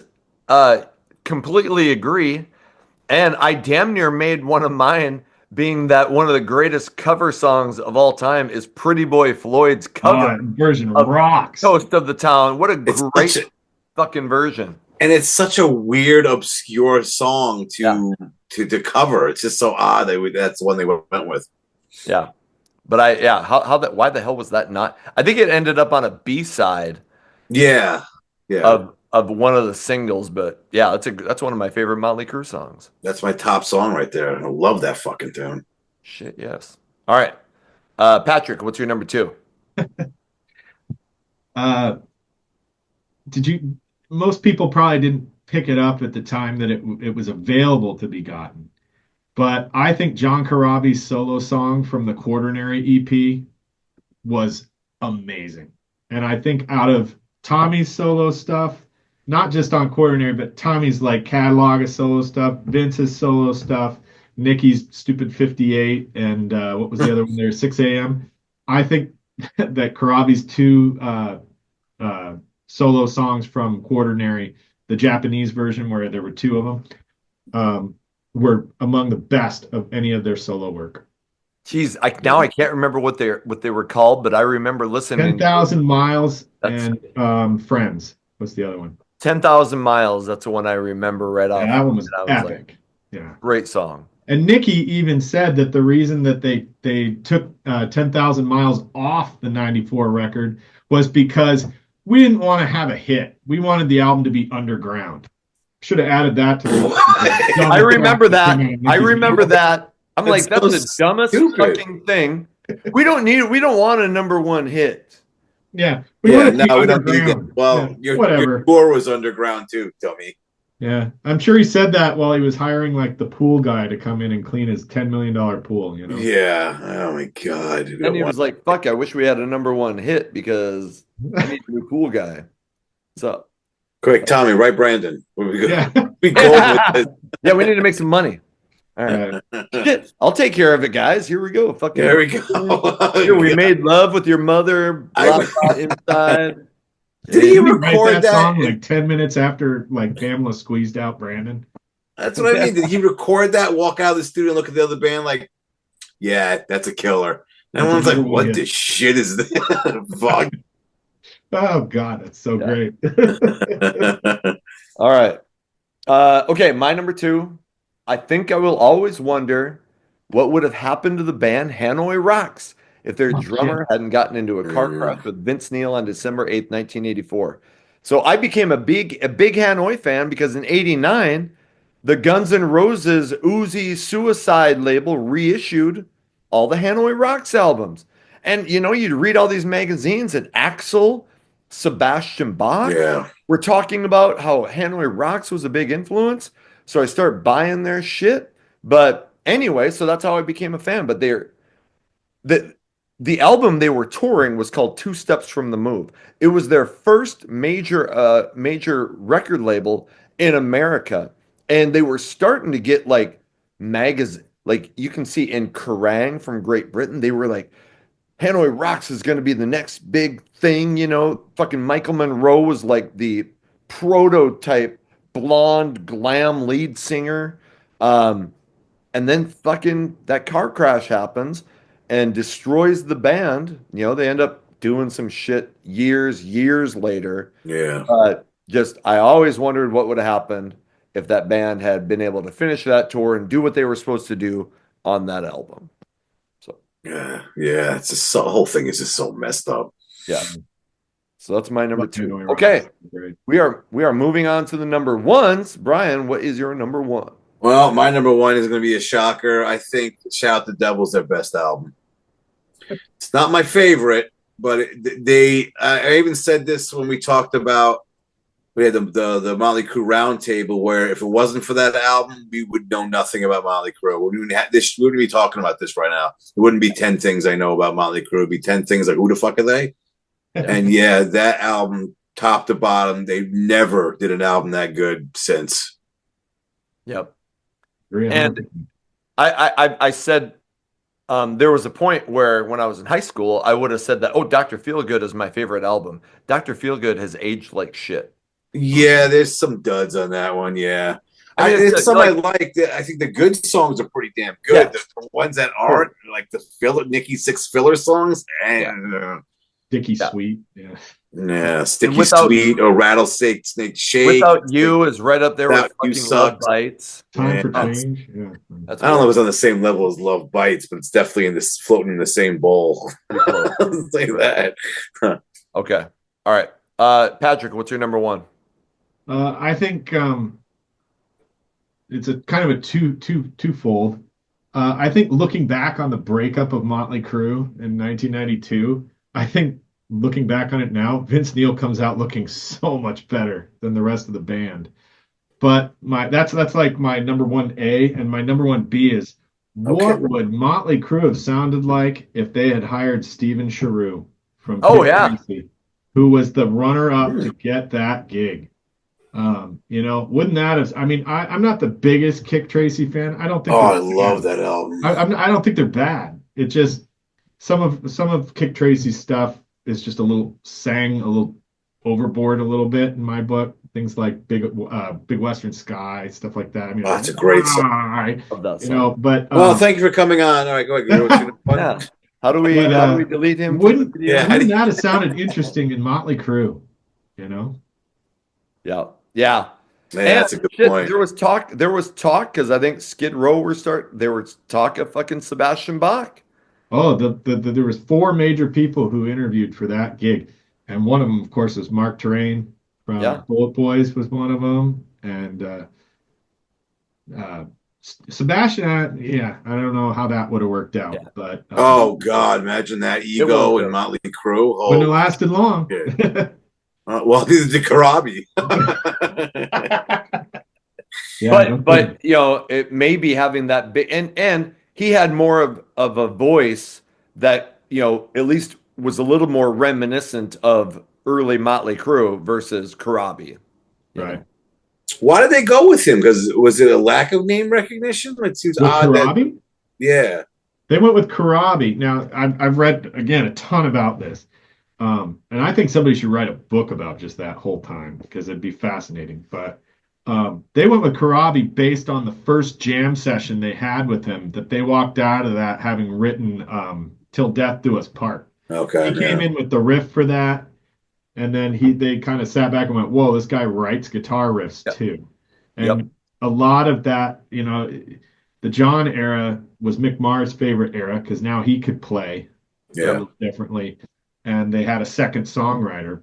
Completely agree. And I damn near made one of mine, being that one of the greatest cover songs of all time is Pretty Boy Floyd's cover Version of rocks. Toast of the Town. What a It's great fucking version. And it's such a weird, obscure song to cover. It's just so odd that's the one they went with. Yeah. But why the hell was that not? I think it ended up on a B-side. Yeah. Yeah. Of one of the singles, but yeah, that's one of my favorite Motley Crue songs. That's my top song right there. I love that fucking tune. Shit, yes. All right. Patrick, what's your number 2? Most people probably didn't pick it up at the time that it was available to be gotten. But I think John Corabi's solo song from the Quaternary EP was amazing. And I think out of Tommy's solo stuff, not just on Quaternary, but Tommy's like catalog of solo stuff, Vince's solo stuff, Nikki's Stupid 58, and what was the other one there? 6 a.m. I think that Corabi's two solo songs from Quaternary, the Japanese version where there were 2 of them, were among the best of any of their solo work. Jeez, now I can't remember what they were called, but I remember listening. 10,000 Miles and Friends. What's the other one? 10,000 Miles. That's the one I remember right off. That one was epic. Great song. And Nikki even said that the reason that they took 10,000 Miles off the 94 record was because we didn't want to have a hit. We wanted the album to be underground. Should have added that to the I remember that. I'm like, that's the dumbest fucking thing. We don't want a number 1 hit. Yeah. We don't need that. Well, your tour was underground too, Tommy. Yeah. I'm sure he said that while he was hiring like the pool guy to come in and clean his $10 million pool, you know? Yeah. Oh my God. And he was like, fuck, I wish we had a number 1 hit because I need a new pool guy. What's up? Quick, Tommy, write Brandon. Yeah. Be gold with this. Yeah, we need to make some money. All right. Shit, I'll take care of it, guys. Here we go. Fucking there we go. Here, we made love with your mother. Blah, blah, inside. Did he record that song like 10 minutes after like Pamela squeezed out Brandon? That's what I mean. Did he record that, walk out of the studio, and look at the other band like, yeah, that's a killer? And everyone's like, what the shit is this? Fuck. Oh God, that's so great. All right. Okay, my number 2. I think I will always wonder what would have happened to the band Hanoi Rocks if their drummer hadn't gotten into a car crash with Vince Neil on December 8th, 1984. So I became a big Hanoi fan because in 89, the Guns N' Roses Uzi Suicide label reissued all the Hanoi Rocks albums. And, you know, you'd read all these magazines and Axl, Sebastian Bach were talking about how Hanoi Rocks was a big influence. So I started buying their shit. But anyway, so that's how I became a fan. But the album they were touring was called Two Steps from the Move. It was their first major record label in America. And they were starting to get like magazine, like you can see in Kerrang from Great Britain, they were like, Hanoi Rocks is going to be the next big thing, you know. Fucking Michael Monroe was like the prototype blonde glam lead singer. And then fucking that car crash happens and destroys the band. You know, they end up doing some shit years later. Yeah. I always wondered what would have happened if that band had been able to finish that tour and do what they were supposed to do on that album. So yeah, it's just the whole thing is just so messed up. Yeah. So that's my number 2. Okay. We are moving on to the number 1s. Bryan, what is your number 1? Well, my number 1 is going to be a shocker. I think Shout the Devil's their best album. It's not my favorite, but I even said this when we talked about, we had the Motley Crue roundtable, where if it wasn't for that album, we would know nothing about Motley Crue. We wouldn't be talking about this right now. It wouldn't be 10 things I know about Motley Crue. It would be 10 things like, who the fuck are they? And yeah, that album, top to bottom, they never did an album that good since. Yep. And I said there was a point where when I was in high school, I would have said that, oh, Dr. Feelgood is my favorite album. Dr. Feelgood has aged like shit. Yeah, there's some duds on that one. Yeah. I mean, There's some I like, like. I think the good songs are pretty damn good. yes. The ones that aren't, like the Nikki Sixx filler songs, Sticky Yeah. Sweet. Yeah. yeah, Sticky without- Sweet or Rattlesnake Shake. Without You is right up there with Without You fucking Love sucks. Bites. Time for Yeah. Change. Yeah. That's I don't know if it was on the same level as Love Bites, but it's definitely in this floating in the same bowl. I'll say that. Okay. All right. Patrick, what's your number one? I think it's a kind of a twofold. I think looking back on the breakup of Motley Crue in 1992, I think looking back on it now, Vince Neil comes out looking so much better than the rest of the band. But that's like my number one A, and my number one B is what would Motley Crue have sounded like if they had hired Steven Charoux from Tracy, who was the runner-up to get that gig. Wouldn't that have? I mean, I'm not the biggest Kick Tracy fan. I don't think. Oh, I love that album. I don't think they're bad. It just some of Kick Tracy's stuff is just a little overboard a little bit in my book. Things like Big Western Sky, stuff like that. I mean, that's a great song. But well, thank you for coming on. All right, go ahead. Yeah. How do we delete him? Wouldn't that have sounded interesting in Motley Crue? Yeah. Yeah, that's a good point. There was talk because I think Skid Row there was talk of fucking Sebastian Bach. Oh, there was 4 major people who interviewed for that gig, and one of them, of course, was Mark Terrain from Bullet Boys was one of them, and Sebastian. I don't know how that would have worked out, but oh God, imagine that ego in Motley Crue. Wouldn't have lasted long. Yeah. Well, he's the Corabi. but it may be having that big, and he had more of a voice that at least was a little more reminiscent of early Motley Crue versus Corabi. Right. Why did they go with him? Because was it a lack of name recognition? It seems odd. Corabi? Yeah. They went with Corabi. Now, I've read again a ton about this. And I think somebody should write a book about just that whole time because it'd be fascinating. But they went with Corabi based on the first jam session they had with him that they walked out of that having written Till Death Do Us Part. Okay. He came in with the riff for that. And then they kind of sat back and went, whoa, this guy writes guitar riffs too. And a lot of that, the John era was Mick Mars' favorite era because now he could play a little differently. And they had a second songwriter,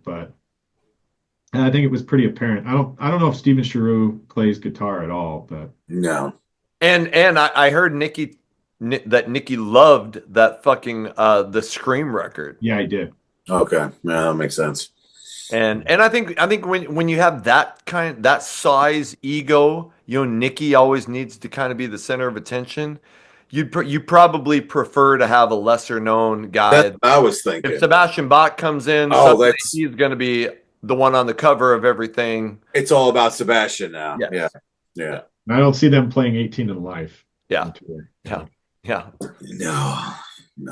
and I think it was pretty apparent. I don't know if Steven Charoux plays guitar at all, but no. And I heard that Nikki loved that fucking the Scream record. Yeah, I did. Okay, yeah, that makes sense. And I think when you have that size ego, Nikki always needs to kind of be the center of attention. You probably prefer to have a lesser known guy. That's what I was thinking. If Sebastian Bach comes in, he's going to be the one on the cover of everything. It's all about Sebastian now. Yes. Yeah. I don't see them playing 18 in Life. Yeah. No.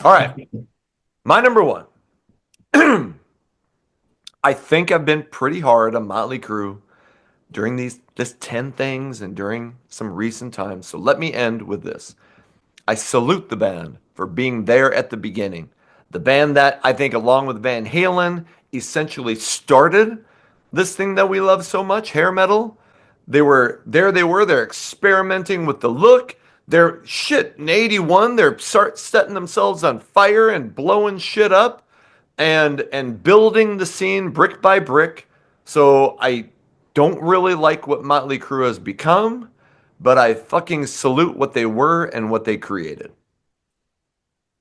All right. My number one. I think I've been pretty hard on Motley Crue during this 10 things and during some recent times. So let me end with this. I salute the band for being there at the beginning. The band that I think, along with Van Halen, essentially started this thing that we love so much, hair metal. They're experimenting with the look. They're in 81, they're setting themselves on fire and blowing shit up and building the scene brick by brick. So I don't really like what Motley Crue has become, but I fucking salute what they were and what they created.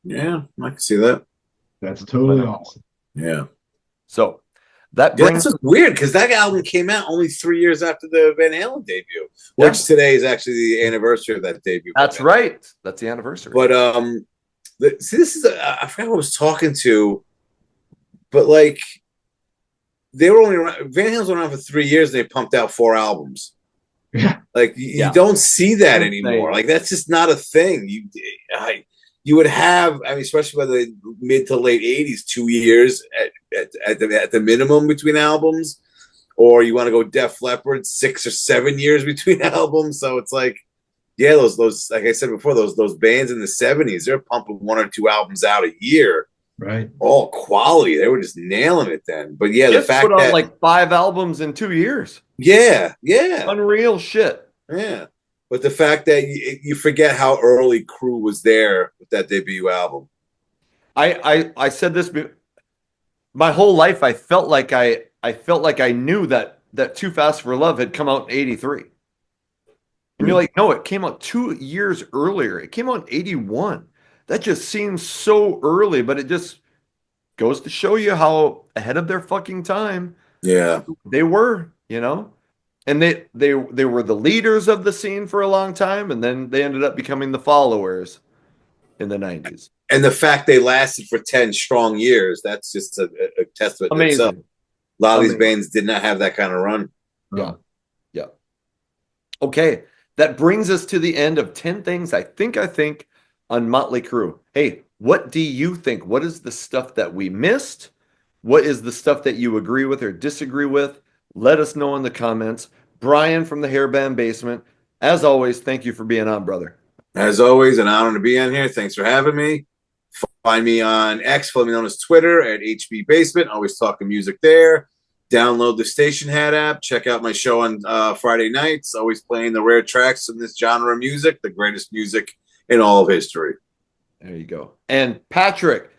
Yeah, I can see that. That's totally awesome. Yeah. So that brings that's weird because that album came out only 3 years after the Van Halen debut, which today is actually the anniversary of that debut. That's right. That's the anniversary. But this is I forgot who I was talking to, but like they were only around, Van Halen's around for 3 years and they pumped out 4 albums. Yeah. Like you don't see that anymore. Like that's just not a thing. you would have, I mean, especially by the mid to late '80s, 2 years at the minimum between albums, or you want to go Def Leppard, 6 or 7 years between albums. So it's like, yeah, those like I said before, those bands in the '70s, they're pumping 1 or 2 albums out a year, Right. all quality. They were just nailing it then. But yeah, the Kiss fact put out that like 5 albums in 2 years. yeah, Unreal shit. yeah. But the fact that you forget how early Crue was there with that debut album. I said this my whole life. I felt like I knew that Too Fast for Love had come out in '83. And you're like, no, it came out 2 years earlier. It came out in '81. That just seems so early, but it just goes to show you how ahead of their fucking time Yeah. they were, you know? And they were the leaders of the scene for a long time, and then they ended up becoming the followers in the '90s. And the fact they lasted for 10 strong years, that's just a testament to itself. Amazing. A lot of these bands did not have that kind of run. Yeah. Yeah. Okay. That brings us to the end of 10 things I think on Motley Crue. Hey, what do you think? What is the stuff that we missed? What is the stuff that you agree with or disagree with? Let us know in the comments. Bryan from the Hairband Basement, as always, thank you for being on, brother. As always, an honor to be on here. Thanks for having me. Find me on X, formerly known as Twitter, at HB Basement. Always talking music there. Download the Station Hat app. Check out my show on Friday nights. Always playing the rare tracks in this genre of music, the greatest music in all of history. There you go. And Patrick,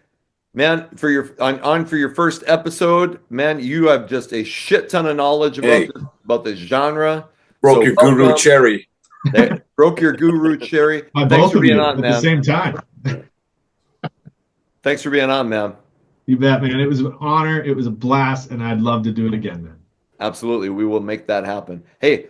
man, for your first episode, man, you have just a shit ton of knowledge about this genre. Broke your guru cherry. Broke your guru cherry. By Thanks both for of being you on, at man. the same time. Thanks for being on, man. You bet, man. It was an honor. It was a blast, and I'd love to do it again, man. Absolutely. We will make that happen. Hey,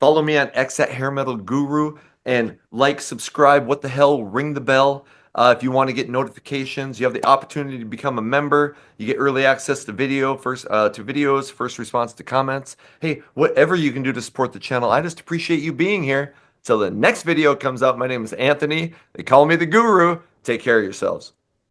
follow me on X at Hair Metal Guru, and like, subscribe, what the hell, ring the bell. If you want to get notifications, you have the opportunity to become a member. You get early access to videos, first response to comments. Hey, whatever you can do to support the channel, I just appreciate you being here. Till the next video comes out, my name is Anthony. They call me the Guru. Take care of yourselves.